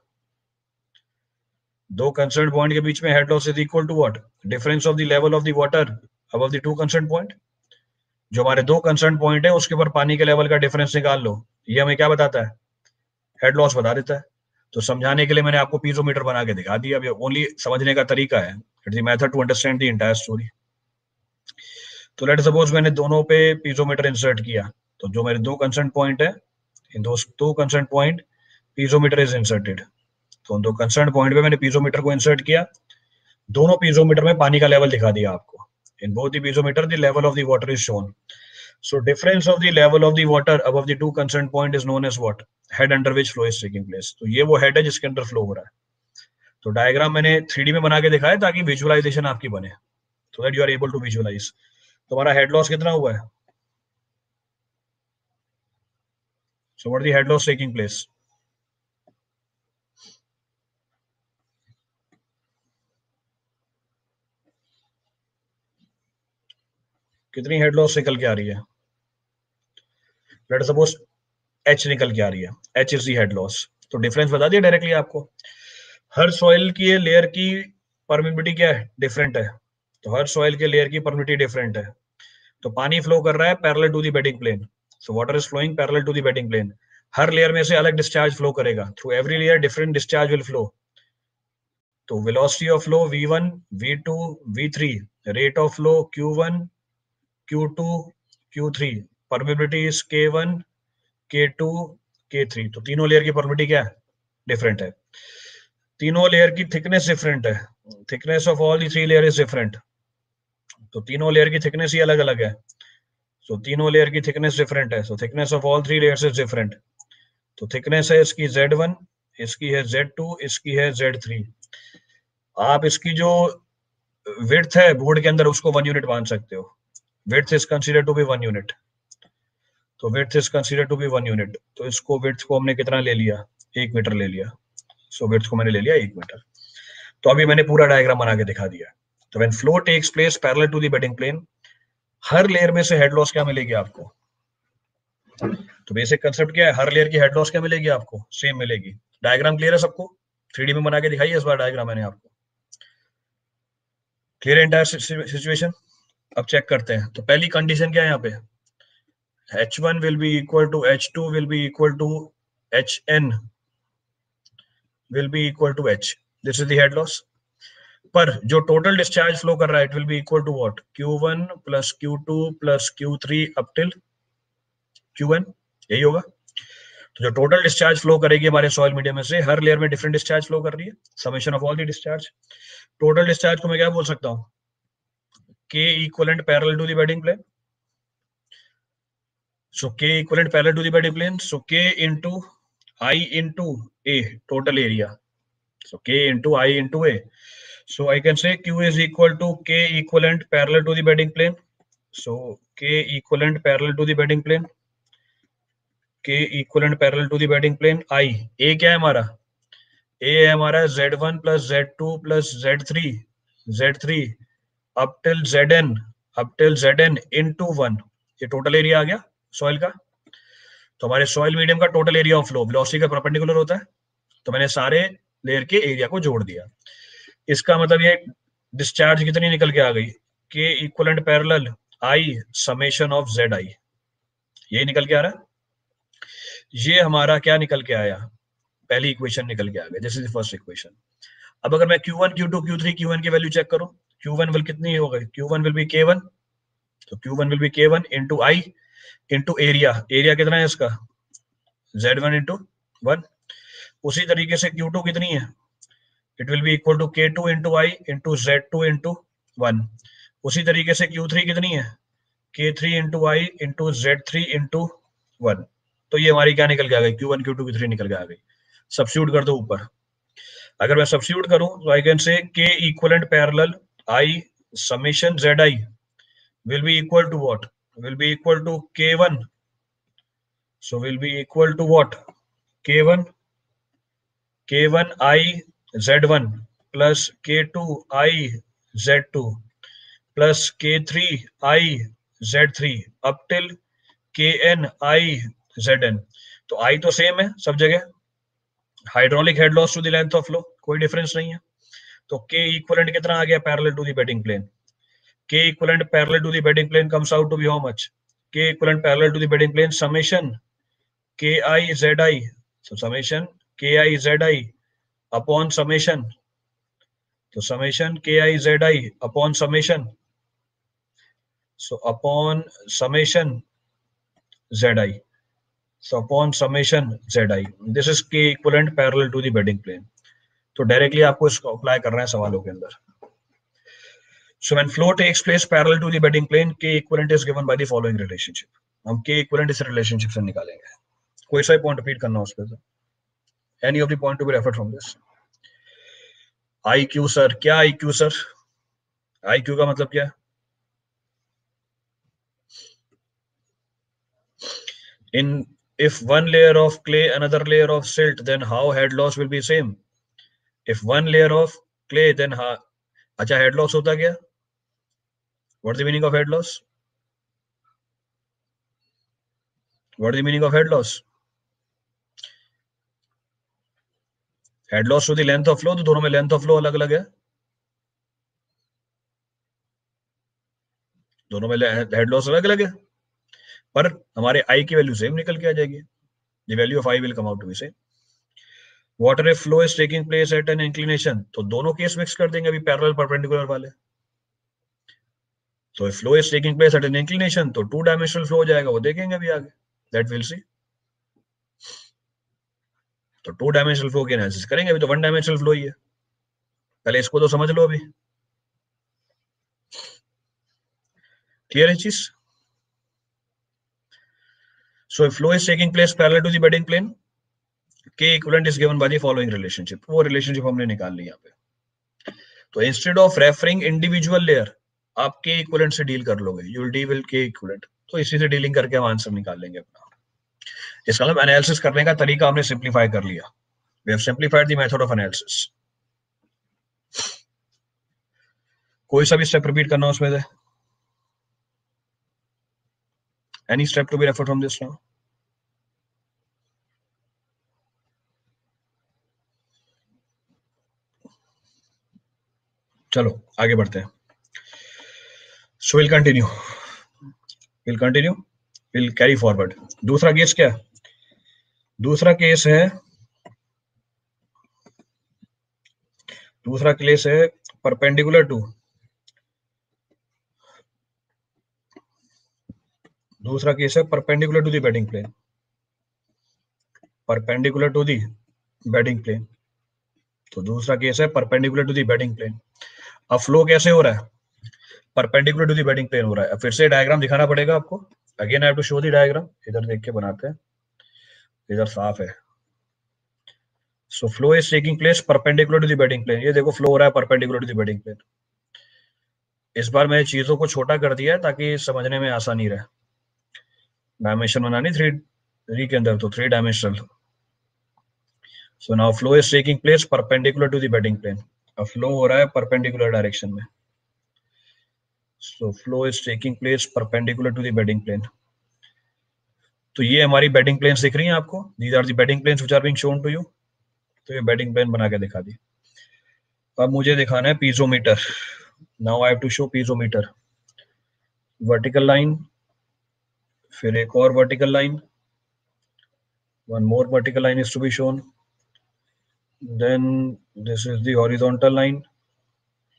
दो कंसर्न पॉइंट के बीच में head loss is equal to what? Difference of the level of the water above the two concern point. जो हमारे दो कंसर्न पॉइंट है उसके ऊपर पानी के लेवल का डिफरेंस निकाल लो। ये हमें क्या बताता है? हेड लॉस बता देता है। तो समझाने के लिए मैंने आपको पीजोमीटर बना के दिखा दिया। अब ओनली समझने का तरीका है, it's the method to understand the entire story. तो लेट सपोज मैंने दोनों पे पीजोमीटर इंसर्ट किया। तो जो मेरे दो कंसर्न पॉइंट है, इन दो concern point piezometer is inserted. तो उन दो कंसर्न पॉइंट पे मैंने पीजोमीटर को इंसर्ट किया। दोनों पीजोमीटर में पानी का लेवल दिखा दिया आपको। In both the piezometer the level of the water is shown. So difference of the level of the water above the two concerned point is known as what? Head under which flow is taking place. तो ये वो head है जिसके अंदर flow हो रहा है। तो डायग्राम मैंने 3D में बना के दिखाया ताकि विजुअलाइजेशन आपकी बने, so that you are able to visualize। तो हमारा हेड लॉस कितना हुआ है? So what is the head loss taking place? कितनी हेड लॉस निकल के आ रही है? लेट सपोज H निकल के आ रही है, H is the head loss. तो डिफरेंस बता दिया डायरेक्टली आपको। हर सॉइल की लेयर की परमिटिविटी क्या है? डिफरेंट है। तो हर सॉइल के लेयर की परमिटिविटी डिफरेंट है। तो पानी फ्लो कर रहा है parallel to the bedding plane. So water is flowing parallel to the bedding plane. हर लेयर में से अलग डिस्चार्ज फ्लो करेगा। Through every layer different discharge will flow. तो velocity of flow v1, v2, v3, rate of flow q1, q2, q3, permittivity is k1, k2, k3। तो तीनों layer की permittivity क्या है? डिफरेंट है। तीनों लेयर की थिकनेस डिफरेंट है। Thickness of all the three layer is different. तो तीनों लेयर की थिकनेस ही अलग अलग है। सो तीनों लेयर की थिकनेस डिफरेंट है। So thickness of all three layers is different. तो थिकनेस है इसकी Z1, इसकी है Z2, इसकी है Z3। आप इसकी जो विड्थ है बोर्ड के अंदर उसको 1 यूनिट मान सकते हो। Width is consider to be 1 unit, तो width is consider to be 1 unit. तो इसको विड्थ को हमने कितना ले लिया, 1 मीटर ले लिया। सो विड्थ को मैंने ले लिया 1 मीटर। तो अभी मैंने पूरा डायग्राम बना के दिखा दिया। तो when flow takes place parallel to the bedding plane, हर लेयर में से हेड लॉस क्या मिलेगी आपको? तो बेसिक कंसेप्ट क्या है, हर लेयर की हेड लॉस क्या मिलेगी आपको? सेम मिलेगी। डायग्राम क्लियर है सबको? 3D में बना के दिखाई है इस बार डायग्राम मैंने आपको। क्लियर है एंटायर सिचुएशन? अब चेक करते हैं। तो पहली कंडीशन क्या है यहाँ पे, H1 will be equal to H2 will be equal to Hn will be equal to H. This is the head loss. पर जो टोटल डिस्चार्ज फ्लो कर रहा है, it will be equal to what, Q1 plus Q2 plus Q3 up till Qn, यही होगा। तो जो total discharge flow करेगी हमारे सॉइल मीडियम में से, हर लेयर में डिफरेंट डिस्चार्ज फ्लो कर रही है, summation of all the discharge. Total discharge को मैं क्या बोल सकता हूँ, K equivalent parallel to the bedding plane. So K equivalent parallel to the bedding plane. So K into I into A total area. So K into I into A. So I can say Q is equal to K equivalent parallel to the bedding plane. So K equivalent parallel to the bedding plane. K equivalent parallel to the bedding plane. I A क्या है हमारा? A है हमारा Z1 plus Z2 plus Z3 Z3 up till Zn into 1. ये total area आ गया soil का। तो हमारे सॉइल मीडियम का total area of flow velocity का परपेंडिकुलर होता है। तो मैंने सारे लेयर के एरिया को जोड़ दिया। इसका मतलब ये डिस्चार्ज कितनी निकल के आ गई, K equivalent parallel I summation of ZI, ये निकल के आ रहा है। ये हमारा क्या निकल के आया, पहली इक्वेशन निकल के आ गया। This is first equation. अब अगर मैं Q1 Q2 Q3 Qn की वैल्यू चेक करूं, Q1 विल कितनी हो गई, Q1 विल बी K1, तो Q1 will be K1 into I into area, area कितना है इसका, Z1 इंटू 1। उसी तरीके से Q2 कितनी है, it will be equal to K2 into I into Z2 into 1। उसी तरीके से Q3 कितनी है, K3 into I into Z3 into 1। तो ये हमारी क्या निकल के आ गई, Q1 Q2 Q3 निकल के आ गई। सब्स्टिट्यूट कर दो ऊपर। अगर मैं सब्स्टिट्यूट करूं तो आई कैन से K equivalent parallel I summation ZI will be equal to what, will be equal to K1, so will be equal to what, K1 I Z1 plus K2 I Z2 plus K3 I Z3 up till Kn I Zn। तो I तो same है सब जगह, hydraulic head loss to the length of flow कोई difference नहीं है। तो K equivalent कितना आ गया, parallel to the bedding plane. K equivalent parallel to the bedding plane comes out to be how much? K equivalent parallel to the bedding plane summation Ki Zi. So summation Ki Zi upon summation. So summation Ki Zi upon summation. So upon summation Zi. So upon summation Zi. This is K equivalent parallel to the bedding plane. तो directly आपको इसको apply कर रहे हैं सवालों के अंदर। So when flow takes place parallel to the bedding plane, K equivalent is given by the following relationship. हम K equivalent इस relationship से निकालेंगे। कोई सा पॉइंट रिपीट करना उस पर, any of the point to be referred from this. IQ sir, क्या IQ सर, IQ का मतलब क्या है? In if one layer of clay, another layer of silt, then how head loss will be same? If one layer of clay, then how? अच्छा head loss होता क्या? What is the meaning of head loss? What is the meaning of head loss? Head loss to the length of flow, तो दोनों में length of flow अलग अलग है, दोनों में हेड लॉस अलग अलग है, पर हमारे आई की वैल्यू सेम निकल के आ जाएगी। The value of I will come out to be same. Water if flow is taking place at an inclination, तो दोनों केस मिक्स कर देंगे अभी पैरेलल परपेंडिकुलर वाले। तो if flow is taking place at an inclination, तो 2 dimensional flow हो जाएगा, वो देखेंगे अभी आगे, दैट विल सी। तो 2 डायमेंशनल फ्लो की एनालिसिस करेंगे, अभी तो 1 डायमेंशनल फ्लो ही है, पहले इसको तो समझ लो अभी। क्लियर है चीज? So if flow is taking place parallel to the bedding plane, K equivalent is given by the following relationship। वो relationship हमने निकाल ली यहाँ पे। तो instead of referring individual layer, आप के इक्विवेलेंट से डील कर लोगे, यू विल डील विद के इक्विवेलेंट। तो इसी से डीलिंग करके हम आंसर निकाल लेंगे अपना। इसका मतलब एनालिसिस करने का तरीका हमने सिंप्लीफाई कर लिया। We have simplified the method of analysis. कोई सा भी स्टेप रिपीट करना उसमें से? Any step to be referred from this now? चलो आगे बढ़ते हैं। So will continue, will carry forward. दूसरा केस क्या है? दूसरा केस है परपेंडिकुलर टू, दूसरा केस है perpendicular to the bedding plane, perpendicular to the bedding plane. तो दूसरा केस है perpendicular to the bedding plane. अब फ्लो कैसे हो रहा है? Perpendicular to the bedding plane हो रहा है। अब फिर से डायग्राम दिखाना पड़ेगा आपको। Again I have to show the diagram. इधर देख के बनाते हैं, इधर साफ है। So flow is taking place perpendicular to the bedding plane. ये देखो फ्लो हो रहा है perpendicular to the bedding plane. इस बार मैंने चीजों को छोटा कर दिया है ताकि समझने में आसानी रहे। डायमेंशन बनानी 3D के अंदर, तो 3 dimensional. So now flow is taking place perpendicular to the bedding plane. अब फ्लो हो रहा है परपेंडिकुलर डायरेक्शन में। So flow is taking place perpendicular to the bedding plane. तो ये हमारी बेडिंग प्लेन्स दिख रही हैं आपको। These are the bedding planes which are being shown to you. तो ये बेडिंग प्लेन बना के दिखा दी। अब मुझे दिखाना है piezometer. Now I have to show piezometer. Vertical line, फिर एक और vertical line, one more vertical line is to be shown, then this is the horizontal line,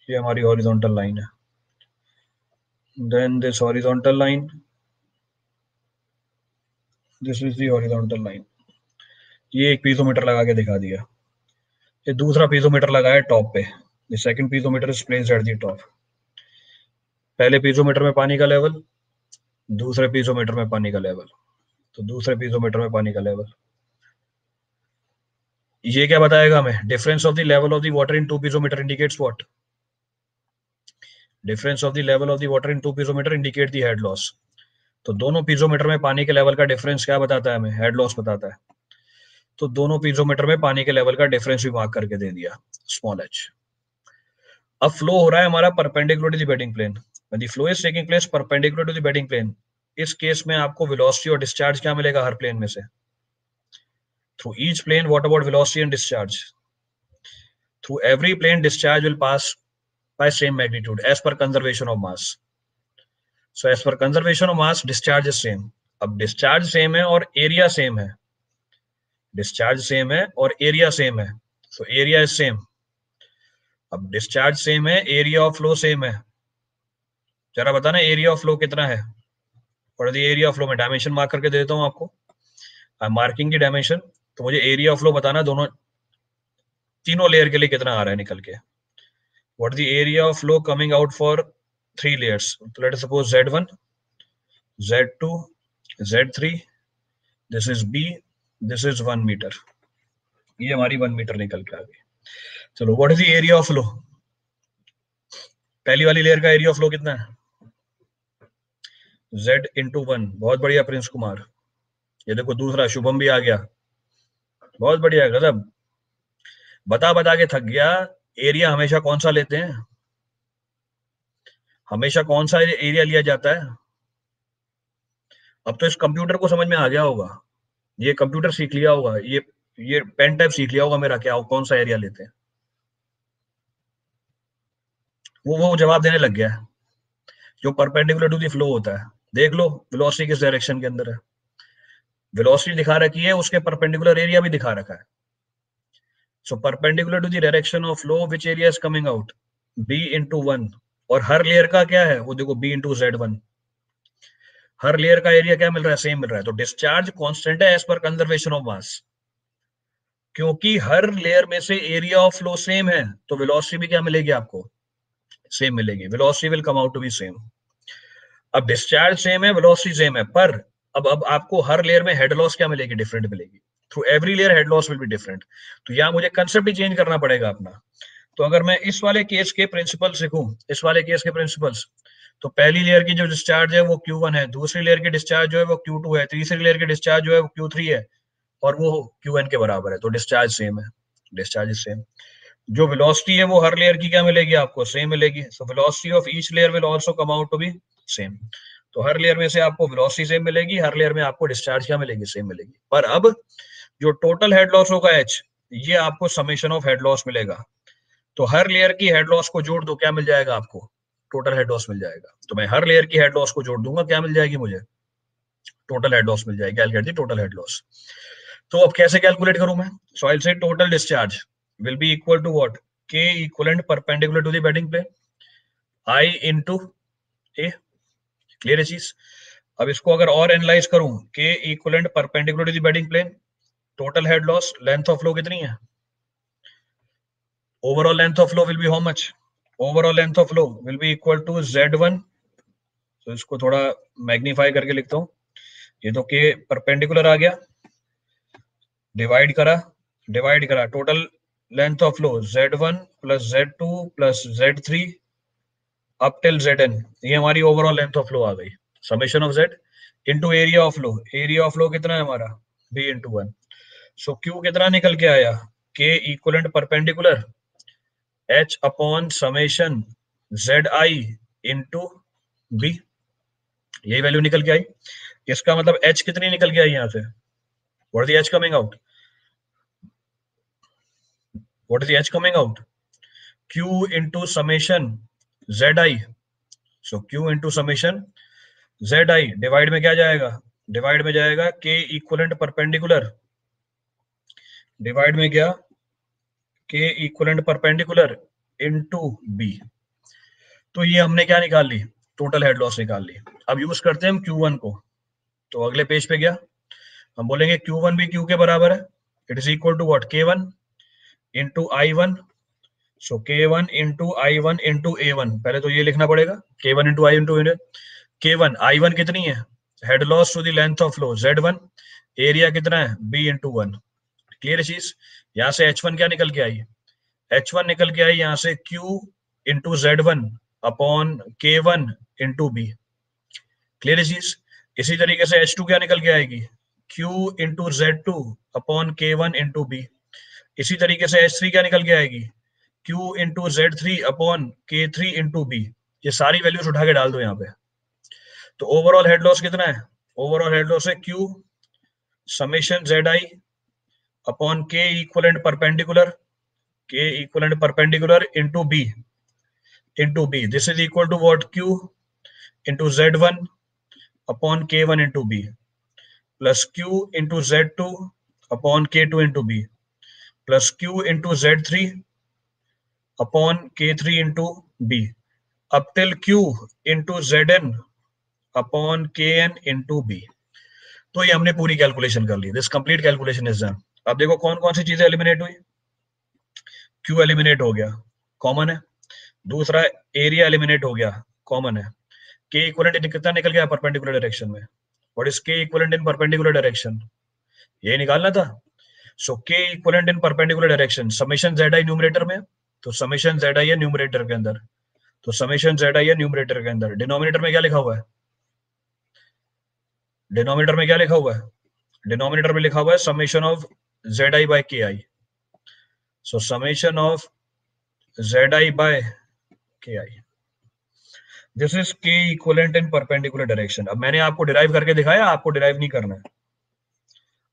ये हमारी horizontal line है, then this horizontal line, this is the horizontal line। ये एक piezometer लगा के दिखा दिया। ये दूसरा पीजोमीटर लगाया टॉप पे। The second piezometer is placed at the top। पहले पीजोमीटर में पानी का लेवल, दूसरे पीजोमीटर में पानी का लेवल। तो दूसरे पीजोमीटर में पानी का लेवल, ये क्या बताएगा हमें? Difference of the level of the water in two piezometer indicates what? Difference of the level of the water in two piezometer indicate the head loss. तो दोनों पीजोमीटर में पानी के लेवल का डिफरेंस क्या बताता है हमें? हेड लॉस बताता है। तो दोनों पीजोमीटर में पानी के लेवल का डिफरेंस भी मार्क करके दे दिया, स्मॉल h। अब फ्लो हो रहा है हमारा perpendicular to the bedding plane. The flow is taking place perpendicular to the bedding plane. इस केस में आपको वेलोसिटी और डिस्चार्ज क्या मिलेगा हर प्लेन में से? Through each plane what about velocity and discharge? Through every plane discharge will pass by same magnitude as per conservation of mass। so as per conservation of mass discharge is same। अब discharge same है और area same है, discharge same है और area same है, so area is same। अब discharge same है, area of flow same है। जरा बताना area of flow कितना है? और the area of flow में डायमेंशन मार्क करके दे देता हूं आपको। मार्किंग की डायमेंशन, तो मुझे area of flow बताना दोनों तीनों लेयर के लिए कितना आ रहा है निकल के। what the area of flow coming out for 3 layers? so let us suppose Z1, Z2, Z3, this is B, this is 1 meter। ये हमारी 1 मीटर निकल के आ गई। चलो what is the area of flow? पहली वाली लेयर का एरिया ऑफ फ्लो कितना है? Z into 1। बहुत बढ़िया प्रिंस कुमार। ये देखो दूसरा शुभम भी आ गया, बहुत बढ़िया गजब। बता बता के थक गया। एरिया हमेशा कौन सा लेते हैं? हमेशा कौन सा एरिया लिया जाता है? अब तो इस कंप्यूटर को समझ में आ गया होगा, ये कंप्यूटर सीख लिया होगा, ये पेन टाइप सीख लिया होगा मेरा, क्या कौन सा एरिया लेते हैं। वो जवाब देने लग गया है। जो परपेंडिकुलर टू द फ्लो होता है, देख लो वेलोसिटी किस डायरेक्शन के अंदर है, वेलोसिटी दिखा रखी है, उसके परपेंडिकुलर एरिया भी दिखा रखा है। So perpendicular to the direction of flow which area is coming out? b into 1। और हर लेयर का क्या है वो देखो, b into Z1। हर लेयर का एरिया क्या मिल रहा है? सेम मिल रहा है। तो डिस्चार्ज कांस्टेंट है as per conservation of mass. क्योंकि हर लेयर में से एरिया ऑफ फ्लो सेम है, तो वेलोसिटी भी क्या मिलेगी आपको? सेम मिलेगी। Velocity will come out to be same. अब डिस्चार्ज सेम है, वेलोसिटी सेम है, पर अब आपको हर लेयर में हेड लॉस क्या मिलेगी? डिफरेंट मिलेगी। Through every layer head loss will be different. तो यहाँ मुझे कंसेप्ट ही चेंज करना पड़ेगा अपना। तो अगर मैं इस वाले केस के प्रिंसिपल सीखूं, इस वाले केस के प्रिंसिपल्स, तो पहली लेयर की जो डिस्चार्ज है वो Q1 है, दूसरी लेयर की डिस्चार्ज जो है वो Q2 है, तीसरी लेयर की डिस्चार्ज जो है वो Q3 है, और वो Qn के बराबर है, तो डिस्चार्ज सेम है, डिस्चार्ज सेम। जो वेलोसिटी है वो हर लेयर की क्या मिलेगी आपको, सेम मिलेगी। So velocity of each layer will also come out to be same. तो हर लेयर में से आपको वेलोसिटी सेम मिलेगी, हर लेयर में आपको डिस्चार्ज क्या मिलेगी, सेम मिलेगी। पर अब जो टोटल हेड लॉस होगा H, ये आपको समेशन ऑफ हेड लॉस मिलेगा। तो हर लेयर की हेड लॉस को जोड़ दो, क्या मिल जाएगा आपको, टोटल हेड लॉस मिल जाएगा। तो मैं हर लेयर की हेड लॉस को जोड़ दूंगा, क्या मिल जाएगी मुझे, टोटल हेड लॉस मिल जाएगी। Calculate the total head loss. तो अब कैसे कैलकुलेट करूं मैं, so I will say total discharge will be equal to what, K equivalent perpendicular to the bedding plane I into A। Clear है चीज। अब इसको अगर और एनालाइज करूं, K equivalent perpendicular to the bedding plane, total head loss, length of flow कितनी है, overall length of flow will be how much, overall length of flow will be equal to Z1। तो इसको थोड़ा magnify करके लिखता हूँ, ये तो K परपेंडिकुलर आ गया, डिवाइड करा total length of flow Z1 plus Z2 plus Z3 up till Zn, ये हमारी ओवरऑल लेंथ ऑफ फ्लो आ गई। Summation of Z into area of flow, area of flow कितना है हमारा, B इनटू 1। सो Q कितना निकल के आया, K equivalent perpendicular H upon summation ZI into B, यही वैल्यू निकल के आई। इसका मतलब H कितनी निकल के आई यहां से, what is the H coming out, what is the H coming out, Q into summation ZI। So Q into summation ZI divide में क्या जाएगा, डिवाइड में जाएगा K इक्विवेलेंट परपेंडिकुलर, डिवाइड में गया K equivalent perpendicular into B। तो ये हमने क्या निकाल ली, टोटल हेड लॉस निकाल ली। अब यूज करते हैं हम Q1 को। तो अगले पेज पे गया, हम बोलेंगे Q1 भी Q के बराबर है, it is equal to what, K1 into I1। So K1 into I1 into A1, पहले तो ये लिखना पड़ेगा, K1 into I into K1, I1 कितनी है, head loss to the length of flow Z1, area कितना है, B इंटू 1। क्लियर चीज। यहाँ से H1 क्या निकल के आई, H1 निकल के आई यहाँ से Q into Z1 upon K1 into B। Clear चीज। इसी तरीके से H2 क्या निकल के आएगी, Q into Z2 upon K1 into B। इसी तरीके से H3 क्या निकल के आएगी, Q into Z3 upon K3 into B। ये सारी वैल्यूज उठा के डाल दो यहाँ पे। तो ओवरऑल हेड लॉस कितना है, ओवरऑल हेड लॉस है Q summation ZI upon K equivalent perpendicular into B। This is equal to what, Q into Z1 upon K1 into B plus Q into Z2 upon K2 into B plus Q into Z3 upon K3 into B up till Q into Zn upon Kn into B। तो ये हमने पूरी calculation कर ली, this complete calculation is done. अब देखो कौन कौन सी चीजें एलिमिनेट हुई, Q एलिमिनेट हो गया, कॉमन है। दूसरा एरिया एलिमिनेट हो गया, कॉमन है। K इक्विवेलेंट कितना निकल गया परपेंडिकुलर डायरेक्शन में, what is K equivalent in perpendicular direction, ये निकालना था। सो K equivalent in perpendicular direction, summation ZI numerator में, तो समेशन ZI है न्यूमरेटर के अंदर, तो समेशन ZI है न्यूमरेटर के अंदर। डिनोमिनेटर में क्या लिखा हुआ है, डिनोमिनेटर में क्या लिखा हुआ है, डिनोमिनेटर में लिखा हुआ है summation of ZI by KI। So summation of ZI by KI, this is K equivalent in perpendicular direction. अब मैंने आपको डिराइव करके दिखाया, आपको डिराइव नहीं करना है,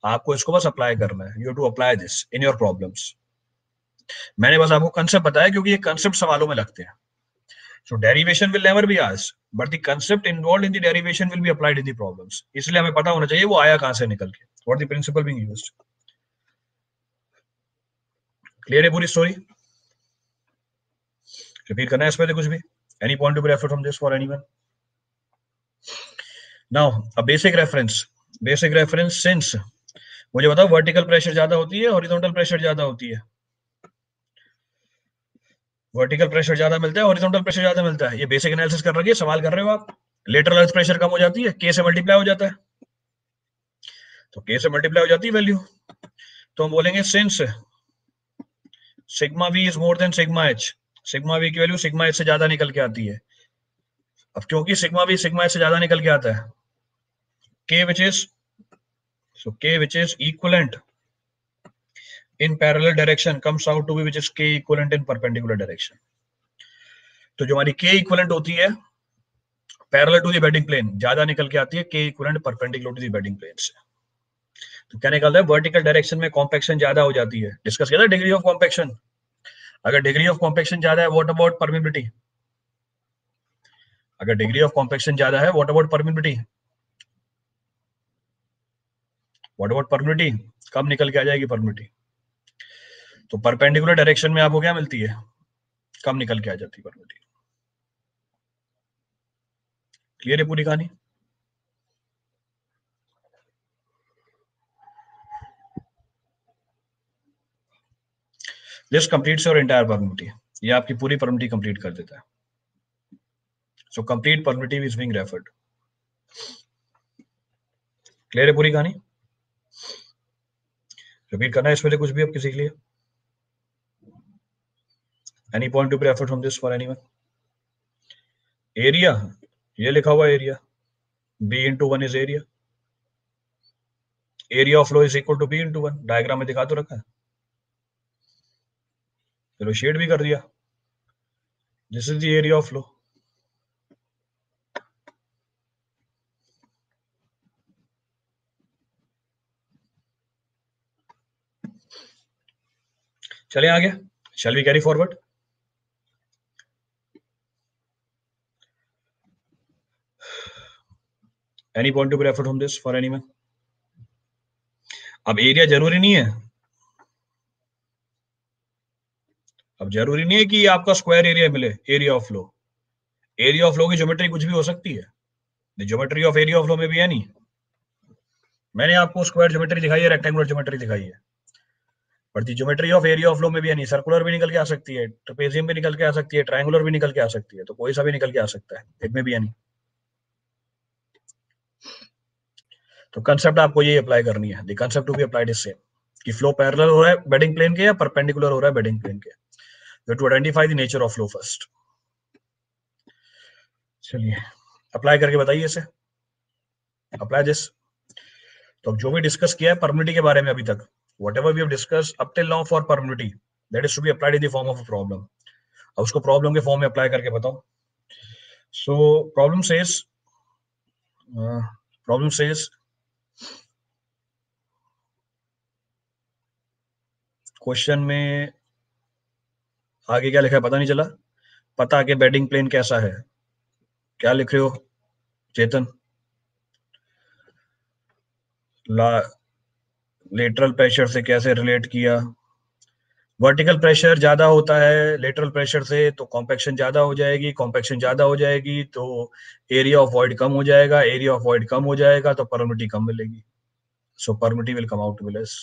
आपको इसको बस अप्लाई करना है, you to apply this in your problems. मैंने बस आपको कंसेप्ट बताया क्योंकि ये कंसेप्ट सवालों में लगते हैं। So derivation will never be asked, but the concept involved in the derivation will be applied in the problems. इसलिए हमें पता होना चाहिए वो आया कहां से निकल के, what the principle being used. Clear है पूरी स्टोरी, रिपीट करना है इस पे कुछ भी, any point to be referred from this for anyone? Now a basic reference since मुझे बताओ वर्टिकल प्रेशर ज्यादा होती है, हॉरिजॉन्टल प्रेशर ज्यादा होती है, वर्टिकल प्रेशर ज्यादा मिलता है, हॉरिजॉन्टल प्रेशर ज्यादा मिलता है। ये बेसिक एनालिसिस कर रखी है, सवाल कर रहे हो आप। लेटरल अर्थ प्रेशर कम हो जाती है, K से मल्टीप्लाई हो जाता है, तो K से मल्टीप्लाई हो जाती है वैल्यू। तो हम बोलेंगे since sigma we is more than sigma H, sigma we की वैल्यू सिग्मा एच से ज्यादा निकल के आती है। अब क्योंकि सिग्मा वी सिग्मा एच से ज्यादा निकल के आता है, के which is K which is equivalent in parallel direction comes out to be which is K equivalent in perpendicular direction. तो जो हमारी के इक्विवेलेंट होती है parallel to the bedding plane, ज्यादा निकल के आती है K equivalent perpendicular to the bedding plane से। तो क्या निकलता है, वर्टिकल डायरेक्शन में कॉम्पैक्शन ज्यादा हो जाती है। डिस्कस किया था डिग्री ऑफ कॉम्पैक्शन। अगर डिग्री ऑफ कॉम्पैक्शन ज्यादा है, व्हाट अबाउट परमिबिलिटी? अगर डिग्री ऑफ कॉम्पैक्शन ज्यादा है, what about permeability? What about permeability? कब निकल के आ जाएगी परमिबिलिटी? तो परपेंडिकुलर डायरेक्शन में आपको क्या मिलती है, कम निकल के आ जाती है परमिबिलिटी। क्लियर है पूरी कहानी? This completes your entire permeability. ये आपकी पूरी परमिबिलिटी कंप्लीट कर देता है। So complete permeability is being referred. Clear है पूरी कहानी? रिपीट करना है इसमें से कुछ भी अब किसी के लिए? Any point to be referred from this for anyone? Area, ये लिखा हुआ area, b into 1 is area. Area of flow is equal to b into 1, diagram में दिखा तो रखा है। चलो शेड भी कर दिया। This is the area of flow. चले आगे, shall we carry forward? Any point to be referred from this for anyone? अब एरिया जरूरी नहीं है, अब जरूरी नहीं है कि आपका स्क्वायर एरिया मिले area of flow. Area of flow की ज्योमेट्री कुछ भी हो सकती है। The geometry of area of flow में भी है नहीं। मैंने आपको स्क्वायर ज्योमेट्री दिखाई है, रेक्टेंगुलर ज्योमेट्री दिखाई है, but the geometry of area of flow में भी है नहीं। सर्कुलर भी निकल के आ सकती है, ट्रेपेजियम भी निकल के आ सकती है, ट्रायंगुलर भी निकल के आ सकती है, तो कोई सा भी निकल के आ सकता है, इनमें भी है नहीं। तो कंसेप्ट आपको ये अप्लाई करनी है। The concept to be applied is same, कि फ्लो पैरेलल हो रहा है बेडिंग प्लेन के या परपेंडिकुलर हो रहा है बेडिंग प्लेन के। You to identify the nature of flow first. चलिए अप्लाई करके बताइए इसे, अप्लाई दिस। तो अब जो भी डिस्कस किया है परमिबिलिटी के बारे में अभी तक, whatever we have discussed up till now for permittivity, that is to be applied in the form of a problem। अब उसको प्रॉब्लम के फॉर्म में अप्लाई करके बताओ। सो प्रॉब्लम सेज क्वेश्चन में आगे क्या लिखा है पता नहीं चला, पता कि बेडिंग प्लेन कैसा है। क्या लिख रहे हो चेतन? लेटरल प्रेशर से कैसे रिलेट किया? वर्टिकल प्रेशर ज्यादा होता है लेटरल प्रेशर से तो कॉम्पैक्शन ज्यादा हो जाएगी, कॉम्पैक्शन ज्यादा हो जाएगी तो एरिया ऑफ वॉइड कम हो जाएगा, एरिया ऑफ वॉइड कम हो जाएगा तो परमिटिविटी कम मिलेगी। So permittivity will come out to be less.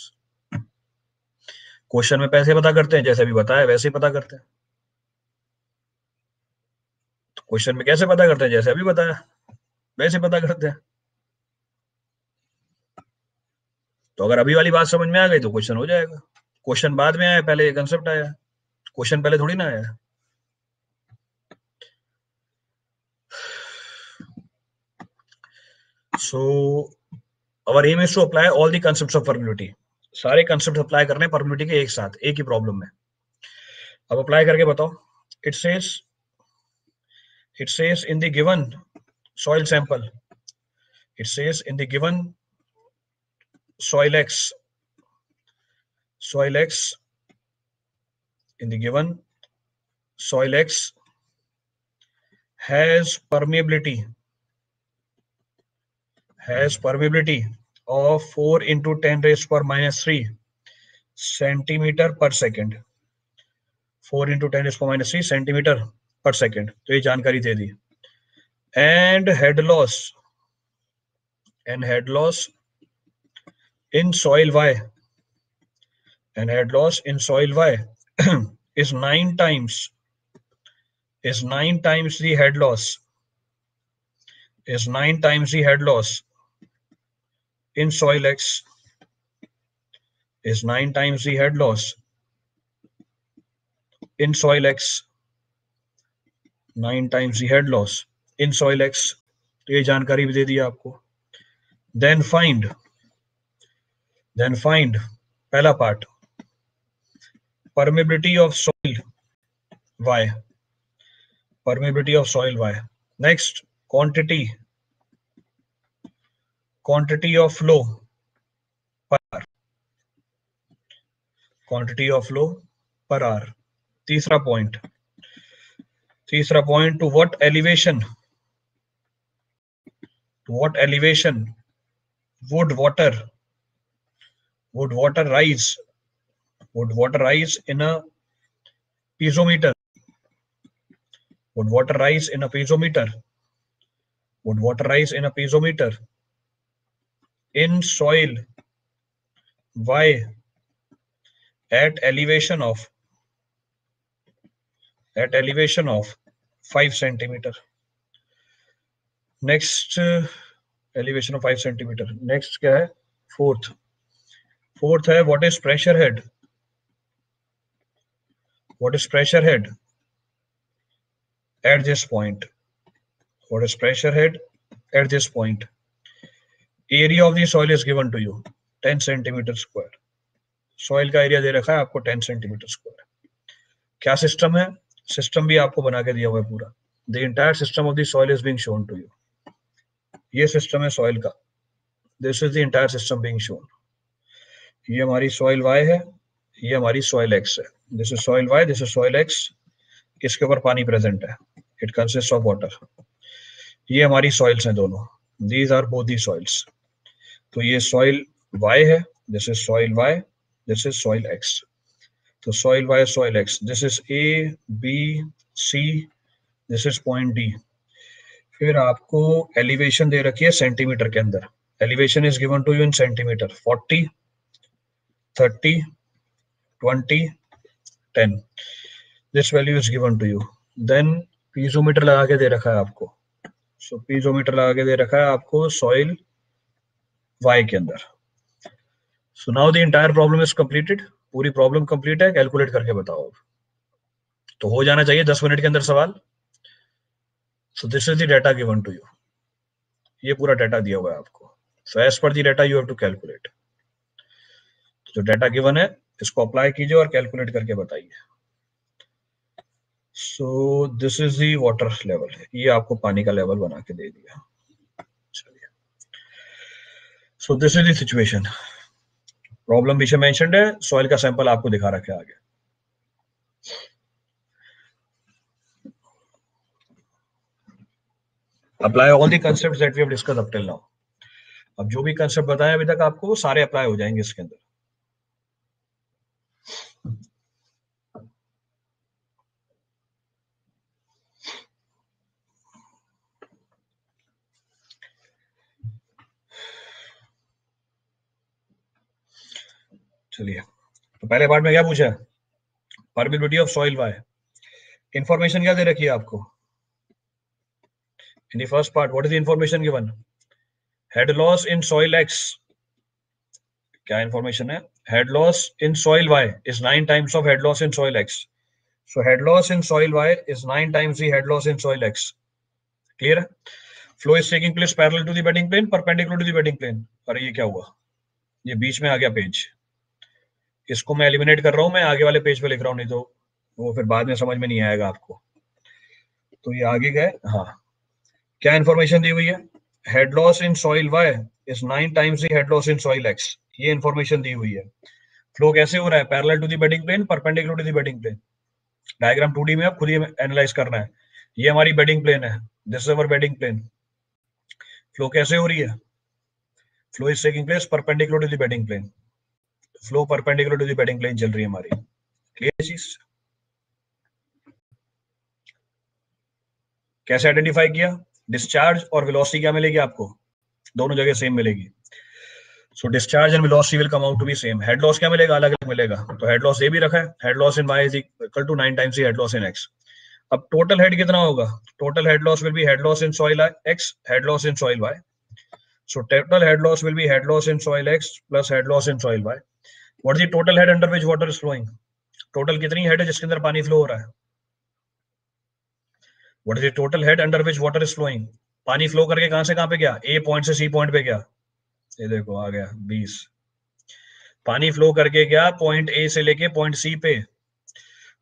Question में पैसे पता करते हैं, जैसे अभी बताया वैसे ही पता करते हैं। तो क्वेश्चन में कैसे पता करते हैं, जैसे अभी बताया वैसे पता करते हैं। तो अगर अभी वाली बात समझ में आ गई तो क्वेश्चन हो जाएगा। क्वेश्चन बाद में आया, पहले कंसेप्ट आया, क्वेश्चन पहले थोड़ी ना आया। So our aim is to apply all the concepts of permittivity. सारे कांसेप्ट अप्लाई करने परमिटिविटी के एक साथ एक ही प्रॉब्लम में। अब अप्लाई करके बताओ। It says in the given soil sample, it says in the given soil x in the given soil x has permeability of 4 into 10 raised per minus 3 centimeter per second। 4 into 10 raised per minus 3 centimeter per second, तो ये जानकारी दे दी। and head loss in soil y is 9 times the head loss in soil x is 9 times the head loss in soil X, 9 times the head loss in soil X. तो ये जानकारी भी दे दी आपको. Then find पहला part, permeability of soil Y, permeability of soil Y. Next, quantity of flow per hour, quantity of flow per hour. तीसरा point, to what elevation would water rise in a piezometer, in soil Y at elevation of 5 centimeter. Next, elevation of 5 centimeter. Next क्या है? Fourth है, what is pressure head at this point? Area of the soil is given to you, 10 centimeter square. Soil का area दे रखा है आपको 10 centimeter square. क्या system है? System भी आपको बना के दिया हुआ है पूरा. The entire system of the soil is being shown to you. ये सिस्टम है सॉइल का. This is the entire system being shown. ये हमारी सॉइल Y है, ये हमारी सॉइल X है. This is soil Y, this is soil X. इसके ऊपर पानी प्रेजेंट है. It consists of water. ये हमारी सॉइल्स हैं दोनों. These are both the soils. तो ये सॉइल Y है, this is soil Y, this is soil X. तो soil Y, soil X. This is A, B, C. This is point D. फिर आपको एलिवेशन दे रखी है सेंटीमीटर के अंदर. Elevation is given to you in centimetre, 40, 30, 20, 10. This value is given to you. Then piezometer लगा के दे रखा है आपको. सो पीजोमीटर लगा के दे रखा है आपको सॉइल वाई के अंदर. So now the entire problem is completed. पूरी प्रॉब्लम कंप्लीट है. कैलकुलेट करके बताओ. तो हो जाना चाहिए 10 मिनट के अंदर सवाल. So this is the data given to you. ये पूरा डाटा दिया हुआ है आपको. So as per the data you have to calculate. जो डाटा गिवन है इसको अप्लाई कीजिए और कैलकुलेट करके बताइए. So this is the water level. ये आपको पानी का लेवल बना के दे दिया. चलिए. So this is the situation. Problem पीछे मेंशन्ड है. सॉइल का सैंपल आपको दिखा रखा है आगे. Apply all the concepts that we have discussed up till now. अब जो भी कंसेप्ट बताए अभी तक आपको सारे अप्लाई हो जाएंगे इसके अंदर. चलिए. तो पहले पार्ट में क्या पूछा है? Permeability of soil Y. Information क्या दे रखी है आपको? In the first part, what is the information given? Head loss in soil X. क्या information है? Head loss in soil Y is 9 times of head loss in soil X. So head loss in soil Y is 9 times the head loss in soil X. Clear है? Flow is taking place parallel to the bedding plane, perpendicular to the bedding plane. अरे ये क्या हुआ? ये बीच में आ गया page. इसको मैं एलिमिनेट कर रहा हूं. मैं आगे वाले पेज पे लिख रहा हूं, नहीं तो वो फिर बाद में समझ में नहीं आएगा आपको. तो ये आगे गए. हाँ, क्या इन्फॉर्मेशन दी हुई है? Head loss in soil Y is 9 times the head loss in soil X. ये इन्फॉर्मेशन दी हुई है. फ्लो कैसे हो रहा है? Parallel to the bedding plane, perpendicular to the bedding plane. Diagram 2D में आप खुद ही एनालाइज करना है. ये हमारी बेडिंग प्लेन है. This is our bedding plane. Flow कैसे हो रही है? Flow is taking place perpendicular to the bedding plane. Flow perpendicular to the bedding plane चल रही है हमारी. क्लियर चीज? कैसे आइडेंटिफाई किया? डिस्चार्ज और वेलोसिटी क्या मिलेगी आपको? दोनों जगह सेम मिलेगी. So discharge and velocity will come out to be same. Head loss क्या मिलेगा? अलग अलग मिलेगा. तो हेड लॉस ये भी रखा है. Head loss in y is equal to 9 times head loss in x. अब टोटल हेड कितना होगा? Total head loss will be head loss in soil x, head loss in soil y. So total head loss will be head loss in soil x plus head loss in soil y. What is the total head under which water is flowing? Total कितनी head है जिसके अंदर पानी flow हो रहा है? What is the total head under which water is flowing? पानी flow करके कहां से कहां पे गया? ए पॉइंट से सी पॉइंट पे गया। ये देखो आ गया 20। पानी फ्लो करके गया पॉइंट ए से लेके पॉइंट सी पे।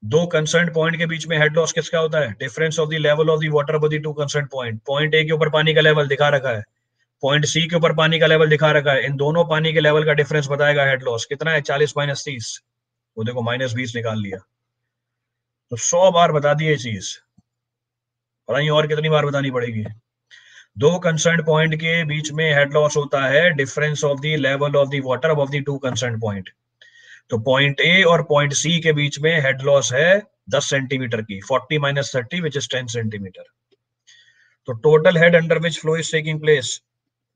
दो कंसर्न पॉइंट के बीच में हेड लॉस किसका होता है? Difference of the level of the water above the two concern point. Point A के ऊपर पानी का लेवल दिखा रखा है, पॉइंट सी के ऊपर पानी का लेवल दिखा रखा है, इन दोनों पानी के लेवल का डिफरेंस बताएगा हेड लॉस कितना है। 40 माइनस 30, वो देखो -20 निकाल लिया। तो 100 बार बता दी ये चीज, पता नहीं और कितनी बार बतानी पड़ेगी। दो कंसर्न पॉइंट के बीच में हेड लॉस होता है difference of the level of the water above the two concern point. तो पॉइंट ए और पॉइंट सी के बीच में हेड लॉस है 10 सेंटीमीटर की। 40 माइनस 30 विच इज 10 सेंटीमीटर। तो total head under which flow is taking place,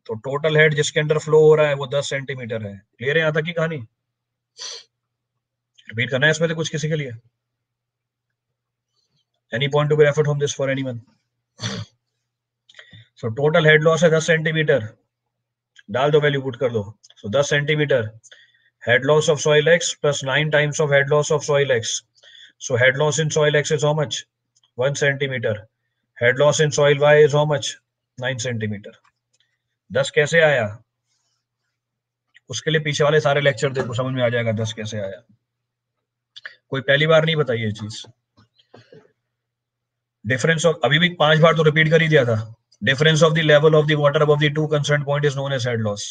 तो टोटल हेड जिसके अंडर फ्लो हो रहा है वो 10 सेंटीमीटर है। क्लियर है यहां तक की कहानी? रिपीट करना है इसमें तो कुछ किसी के लिए? Any point to be referred from this for anyone? So total head loss है 10 सेंटीमीटर, डाल दो वैल्यू, पुट कर दो। सो 10 centimetre head loss of soil x plus 9 times of head loss of soil x. So head loss in soil x is how much? 1 centimeter. Head loss in soil y is how much? 9 centimeter. 10 कैसे आया? उसके लिए पीछे वाले सारे lecture देखो, समझ में आ जाएगा 10 कैसे आया। कोई पहली बार नहीं बताई ये चीज। डिफरेंस ऑफ, अभी भी 5 बार तो रिपीट कर ही दिया था। Difference of the level of the water above the two concern point is known as head loss.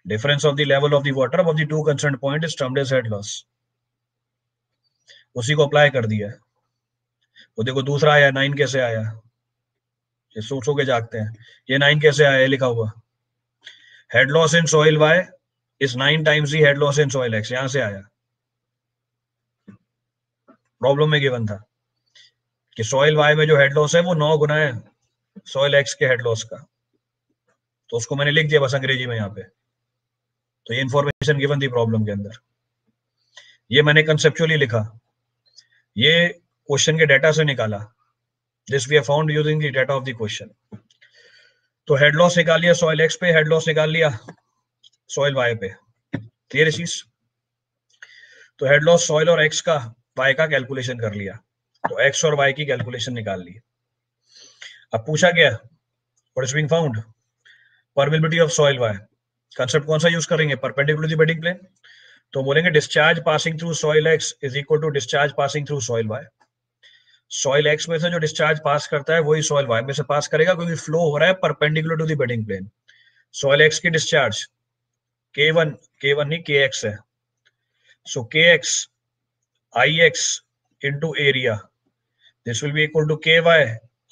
Difference of the level of the water above the two concern point is termed as head loss. उसी को apply कर दिया। वो देखो दूसरा आया 9 कैसे आया, ये सो के जागते हैं। ये 9 कैसे आया लिखा हुआ? Head loss in soil Y is 9 times the head loss in soil X, यहां से आया। प्रॉब्लम में गिवन था कि सॉइल वाई में जो हेड लॉस है वो 9 गुना है सॉइल एक्स के हेड लॉस का, तो उसको मैंने लिख दिया बस अंग्रेजी में यहाँ पे। तो ये इंफॉर्मेशन गिवन थी प्रॉब्लम के अंदर, ये मैंने कंसेप्चुअली लिखा, ये क्वेश्चन के डेटा से निकाला। This we have found using the data of the question. तो हेड लॉस निकाल लिया सॉइल एक्स पे, हेड लॉस निकाल लिया सॉइल वाई पे। क्लियर चीज? तो हेड लॉस सॉइल और एक्स का, वाई का कैलकुलेशन कर लिया, तो एक्स और वाई की कैलकुलेशन निकाल ली। अब पूछा गया what is being found? Permeability of soil Y. Concept कौन सा यूज करेंगे? Perpendicular to the bedding plane. तो बोलेंगे discharge passing through soil X is equal to discharge passing through soil Y. Soil X में से जो डिस्चार्ज पास करता है वही सॉइल वाई में से पास करेगा, क्योंकि फ्लो हो रहा है perpendicular to the bedding plane. Soil X की डिस्चार्ज K1 नहीं KX है। So KX IX into area, this will be equal to KY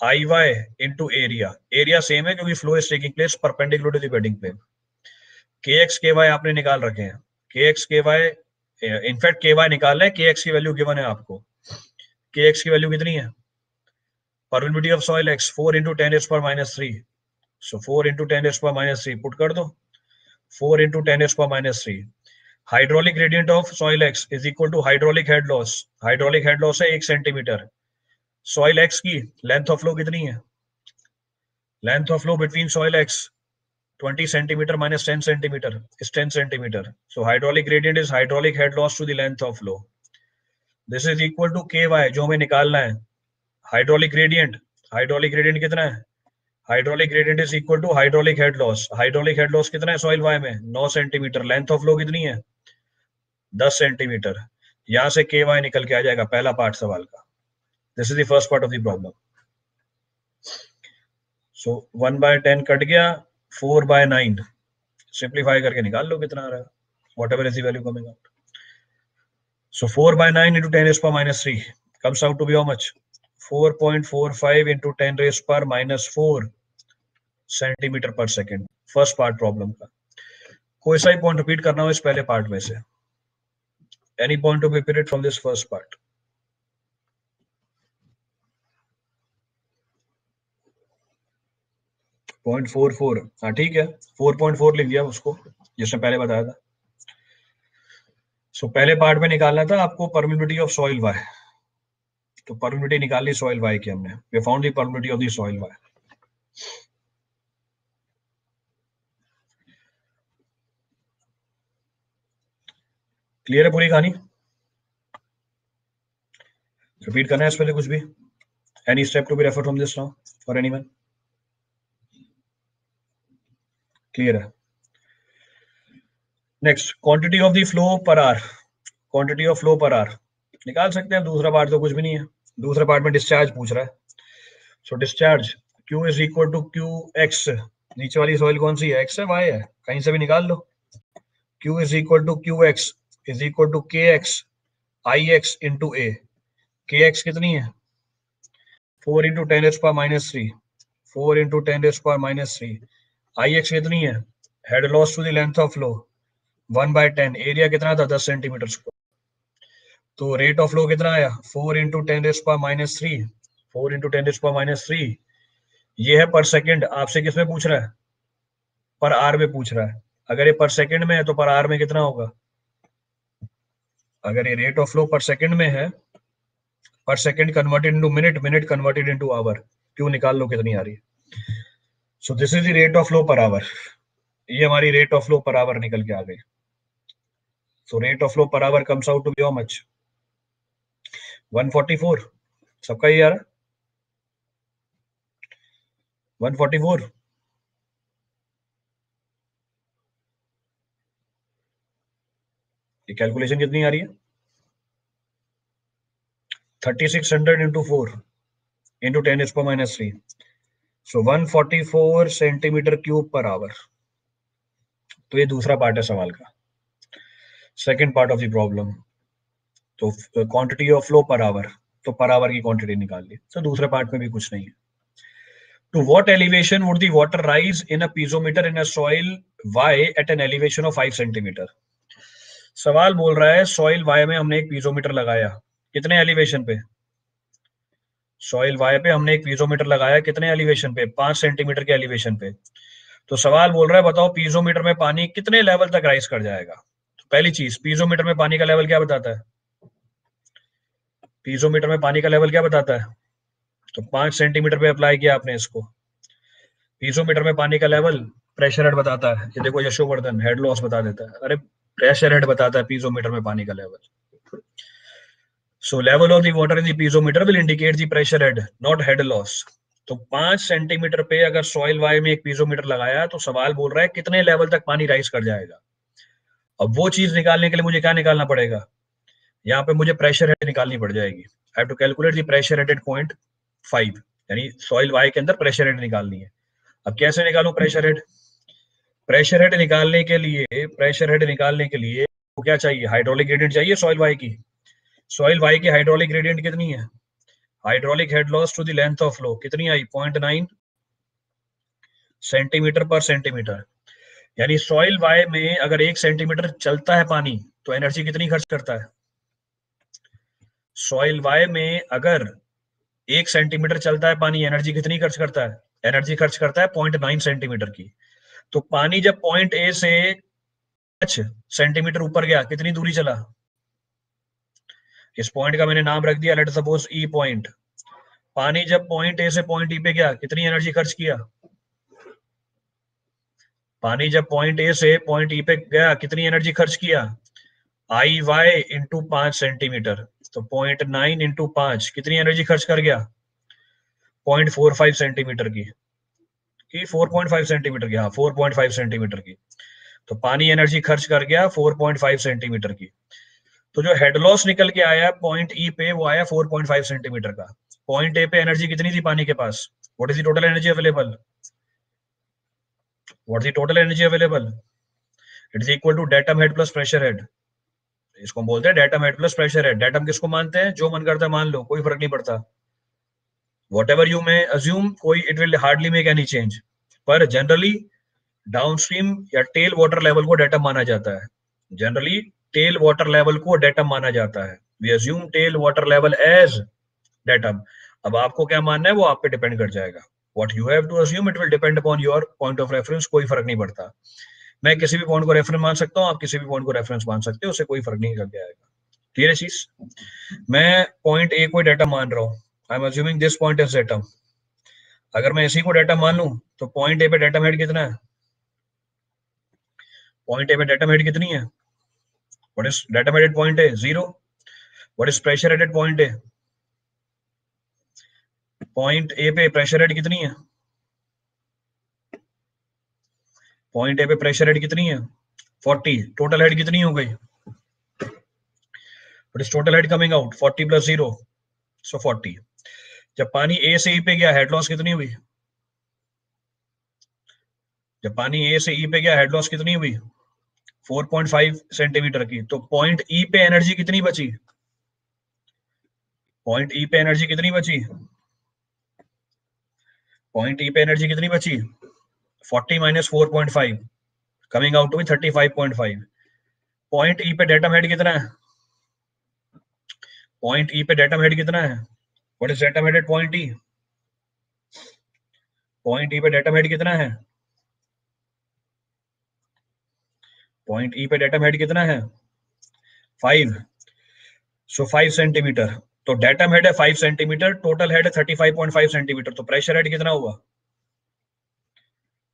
IY into area। Area same है क्योंकि flow is taking place perpendicular to the bedding plane. KX KY आपने निकाल रखे हैं, KX KY in fact KY निकाल रहे हैं, KX की वैल्यू गिवन है आपको। KX की वैल्यू कितनी है? Permeability of soil X 4 into 10 raised power minus 3। So 4 into 10 raised power minus 3 put कर दो, 4 into 10 raised power minus 3। Hydraulic gradient of soil X is equal to hydraulic head loss. Hydraulic head loss है 1 centimetre. Soil X की length of flow कितनी है? Length of flow between soil X 20 centimetre minus 10 centimetre is 10 centimetre. So hydraulic gradient is hydraulic head loss to the length of flow. This is equal to KY जो हमें निकालना है। Hydraulic gradient कितना है? Hydraulic gradient is equal to hydraulic head loss. Hydraulic head loss कितना है soil Y में? 9 centimetre. Length of flow कितनी है? 10 सेंटीमीटर। यहां से KY निकल के आ जाएगा पहला पार्ट सवाल का। This is the first part of the problem. So 1/10 cut गया, 4/9 सिंप्लीफाई करके निकाल लो कितना आ रहा है, whatever is the value coming out. So 4/9 into 10 raised power minus 3 comes out to be how much? 4.45 into 10 raised power minus 4 centimetre पर second. First part problem का कोई सा ही पॉइंट रिपीट करना हो इस पहले पार्ट में से, any point to be repeated from this first part. 0.44, हाँ ठीक है, 4.4 लिख दिया उसको जिसने पहले बताया था। सो पहले पार्ट में निकालना था आपको परमिबिलिटी ऑफ सॉइल वाई, तो परमिबिलिटी निकाल ली सॉइल वाई की हमने। We found the permeability of the soil Y. Clear है पूरी कहानी? रिपीट करना है इस पहले कुछ भी? Any step to be refer from this now for anyone? Clear है? Next, quantity of the flow per hour. Quantity of flow per hour निकाल सकते हैं, दूसरा पार्ट तो कुछ भी नहीं है। दूसरे पार्ट में डिस्चार्ज पूछ रहा है। So discharge Q is equal to Q X. नीचे वाली सॉइल कौन सी है? एक्स है, वाई है, कहीं से भी निकाल लो। Q is equal to Q X is equal to K X I X into A. K X कितनी है? 4 इंटू 10⁻³ 4 इंटू 10⁻³ आई एक्स कितनी है? Head loss to the length of flow 1/10। Area कितना था? 10 सेंटीमीटर स्क्वायर। तो रेट ऑफ फ्लो कितना आया? 4 into 10⁻³ 4 into 10⁻³ ये है पर सेकंड। आपसे किस में पूछ रहा है? पर आर में पूछ रहा है। अगर ये पर सेकंड में है तो पर आर में कितना होगा? अगर ये rate of flow per second में है, per second converted into minute, minute converted into hour, क्यों निकाल लो कितनी आ रही है। So this is the rate of flow per hour. ये हमारी rate of flow per hour निकल के आ गई। So rate of flow per hour comes out to be how much? 144। सबका ये आ रहा है 144। ये कैलकुलेशन कितनी आ रही है? 3600 into 4 into 10⁻³ so 144 centimetre cube per hour. तो ये दूसरा पार्ट है सवाल का, second part of the problem. तो quantity of flow per hour, तो पर आवर की क्वांटिटी निकाल ली। तो दूसरे पार्ट में भी कुछ नहीं है। To what elevation would the water rise in a piezometer in a soil Y at an elevation of 5 centimetre. सवाल बोल रहा है सॉइल वाई में हमने एक पीजोमीटर लगाया, कितने एलिवेशन पे? सॉइल वाई पे हमने एक पीजोमीटर लगाया, कितने एलिवेशन पे? 5 सेंटीमीटर के एलिवेशन पे। तो सवाल बोल रहा है बताओ पीजोमीटर में पानी कितने लेवल तक राइज कर जाएगा। तो पहली चीज, पीजोमीटर में पानी का लेवल क्या बताता है? पीजोमीटर में पानी का लेवल क्या बताता है? तो 5 सेंटीमीटर पे अप्लाई किया आपने इसको। पीजोमीटर में पानी का लेवल प्रेशर हेड बताता है। ये देखो यशोवर्धन हेड लॉस बता देता है। अरे प्रेशर हेड बताता है पीजोमीटर में पानी का level. So level of the water in the piezometer will indicate the pressure head not head loss. तो 5 सेंटीमीटर पे अगर सॉइल वाई में एक पीजोमीटर लगाया तो सवाल बोल रहा है कितने लेवल तक पानी राइज कर जाएगा। अब वो चीज निकालने के लिए मुझे क्या निकालना पड़ेगा? यहाँ पे मुझे प्रेशर हेड निकालनी पड़ जाएगी। I have to calculate the pressure head at point 5, यानी सॉइल वाई के अंदर प्रेशर हेड निकालनी है। अब कैसे निकालूं प्रेशर हेड? प्रेशर हेड निकालने के लिए, प्रेशर हेड निकालने के लिए वो क्या चाहिए? हाइड्रोलिक ग्रेडियंट चाहिए सॉइल वाई की। सॉइल वाई की हाइड्रोलिक ग्रेडियंट कितनी है? Hydraulic head loss to the length of flow कितनी आई? 0.9 सेंटीमीटर पर सेंटीमीटर। यानी सॉइल वाई में अगर 1 सेंटीमीटर चलता है पानी तो एनर्जी कितनी खर्च करता है? सॉइल वाई में अगर 1 सेंटीमीटर चलता है पानी, एनर्जी कितनी खर्च करता है? एनर्जी खर्च करता है 0.9 सेंटीमीटर की। तो पानी जब पॉइंट ए से 5 सेंटीमीटर ऊपर गया, कितनी दूरी चला? इस पॉइंट का मैंने नाम रख दिया लेट सपोज ई पॉइंट। पानी जब पॉइंट ए से पॉइंट ई पे गया, कितनी एनर्जी खर्च किया? पानी जब पॉइंट ए से पॉइंट ई पे गया, कितनी एनर्जी खर्च किया? आई वाई इंटू 5 सेंटीमीटर। तो 0.9 इंटू 5 कितनी एनर्जी खर्च कर गया? 0.45 सेंटीमीटर की 4.5 सेंटीमीटर की, हाँ 4.5 सेंटीमीटर की। तो पानी एनर्जी खर्च कर गया 4.5 सेंटीमीटर की। तो जो हेड लॉस निकल के आया पॉइंट ई पे वो आया 4.5 सेंटीमीटर का। पॉइंट ए पे एनर्जी कितनी थी पानी के पास? What is the total energy available? What is the total energy available? It is equal to datum head plus pressure head. इसको हम बोलते हैं datum head plus pressure head. Datum किसको मानते हैं? जो मन करता है मान लो, कोई फर्क नहीं पड़ता। Whatever you may assume, कोई it will hardly make any change. पर जनरली डाउनस्ट्रीम या टेल वाटर लेवल को डेटम माना जाता है। जनरली टेल वाटर लेवल को डेटम माना जाता है। We assume tail water level as datum. अब आपको क्या मानना है वो आप पे डिपेंड कर जाएगा। What you have to assume it will depend upon your point of reference. कोई फर्क नहीं पड़ता। मैं किसी भी पॉइंट को रेफरेंस मान सकता हूँ, आप किसी भी पॉइंट को रेफरेंस मान सकते हो, उससे कोई फर्क नहीं लग जाएगा। क्लियर है चीज? मैं पॉइंट ए को डेटा मान रहा हूँ, I am assuming this point is datum. अगर मैं इसी को डेटा मान लूं तो पॉइंट ए पे डेटम हेड कितना है? पॉइंट ए पे डेटम हेड कितनी है? What is datum at point A? 0. What is pressure at point A? Point A पे प्रेशर हेड कितनी है? पॉइंट ए पे प्रेशर हेड कितनी है? 40. टोटल हेड कितनी हो गई? What is total head coming out? 40 plus 0, सो 40. जब पानी ए से ई पे गया, हेड लॉस कितनी हुई? जब पानी ए से ई पे गया, हेड लॉस कितनी हुई? 4.5 सेंटीमीटर की. तो पॉइंट ई पे एनर्जी कितनी बची? पॉइंट ई पे एनर्जी कितनी बची? पॉइंट ई पे एनर्जी कितनी बची? 40 minus 4.5 coming out to 35.5. Point E पे डेटम हेड कितना है? पॉइंट ई पे डेटम हेड कितना है? What is datum head at point E? Point E पे डेटम हेड कितना है? पॉइंट ई पे डेटम हेड कितना है? 5. सो 5 सेंटीमीटर. तो डेटम हेड है 5 सेंटीमीटर, टोटल हेड है 35.5 सेंटीमीटर. तो प्रेशर हेड कितना हुआ?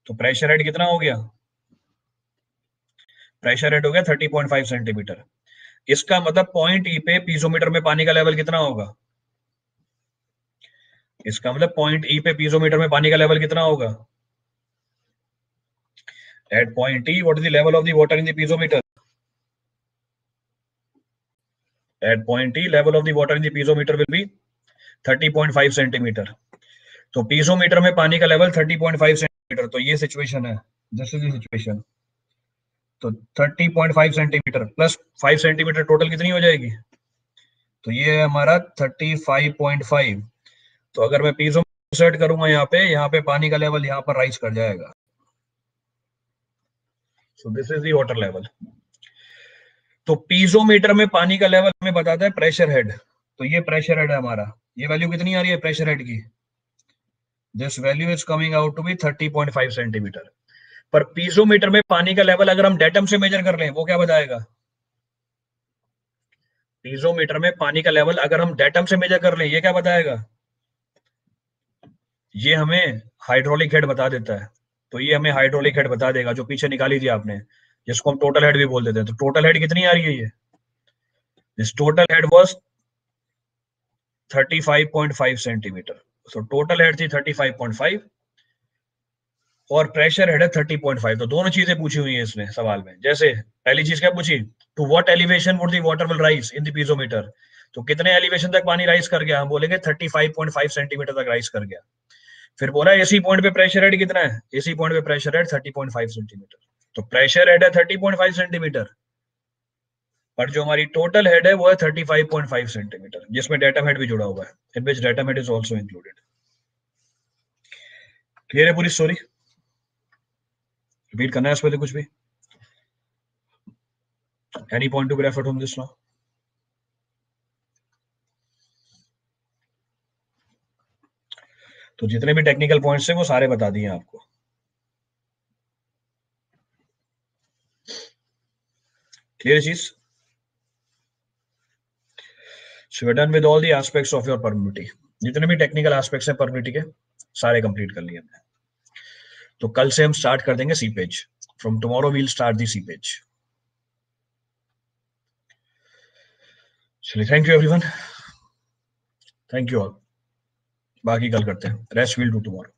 तो प्रेशर हेड कितना हो गया? प्रेशर हेड हो गया 30.5 सेंटीमीटर. इसका मतलब पॉइंट ई पे पीजोमीटर में पानी का लेवल कितना होगा? इसका मतलब पॉइंट ई पे पीजोमीटर में पानी का लेवल कितना होगा? At point E, what is the level of the water in the piezometer? At point E, level of the water in the piezometer will be 30.5 centimetre. तो पीजोमीटर में पानी का लेवल 30.5 सेंटीमीटर. तो ये सिचुएशन है, this is the situation. तो 30.5 centimetre plus 5 centimetre total कितनी हो जाएगी? तो ये है हमारा 35.5. तो अगर मैं पीजो सेट करूंगा यहाँ पे पानी का लेवल यहाँ पर राइज कर जाएगा. सो this is the water level. तो पीजोमीटर में पानी का लेवल हमें बताता है प्रेशर हेड. तो ये प्रेशर हेड है हमारा. ये वैल्यू कितनी आ रही है प्रेशर हेड की? This value is coming out to be 30.5 centimetre. पर पीजोमीटर में पानी का लेवल अगर हम डेटम से मेजर कर लें, वो क्या बताएगा? पीजोमीटर में पानी का लेवल अगर हम डेटम से मेजर कर लें, ये क्या बताएगा? ये हमें हाइड्रोलिक हेड बता देता है. तो ये हमें हाइड्रोलिक हेड बता देगा, जो पीछे निकाली थी आपने, जिसको हम टोटल हेड भी बोल देते हैं. तो टोटल हेड कितनी आ रही है? ये this total head was 35.5 centimetre. तो टोटल हेड थी 35.5 और प्रेशर हेड है 30.5. तो दोनों चीजें पूछी हुई है इसमें सवाल में. जैसे पहली चीज क्या पूछी? To what elevation would the water will rise in the piezometer? तो कितने एलिवेशन तक पानी राइज कर गया? हम बोलेंगे 35.5 सेंटीमीटर तक राइज कर गया. फिर बोला एसी पॉइंट पे प्रेशर हेड कितना है? एसी पॉइंट पे प्रेशर हेड 30.5 सेंटीमीटर. तो प्रेशर हेड है 30.5 सेंटीमीटर, पर जो हमारी टोटल हेड है वो है 35.5 सेंटीमीटर, जिसमें डेटम हेड भी जुड़ा हुआ है, in which datum head is also included. Clear है पूरी स्टोरी? रिपीट करना है इस पे कुछ भी? Any point to be referred from this now? तो जितने भी टेक्निकल पॉइंट्स हैं वो सारे बता दिए आपको. क्लियर चीज? So we're done with all the aspects of your permeability. जितने भी टेक्निकल एस्पेक्ट्स हैं परमिबिलिटी के, सारे कंप्लीट कर लिए हमने. तो कल से हम स्टार्ट कर देंगे seepage. From tomorrow we'll start the seepage. चलिए, thank you everyone. Thank you all. बाकी कल करते हैं. Rest will do tomorrow.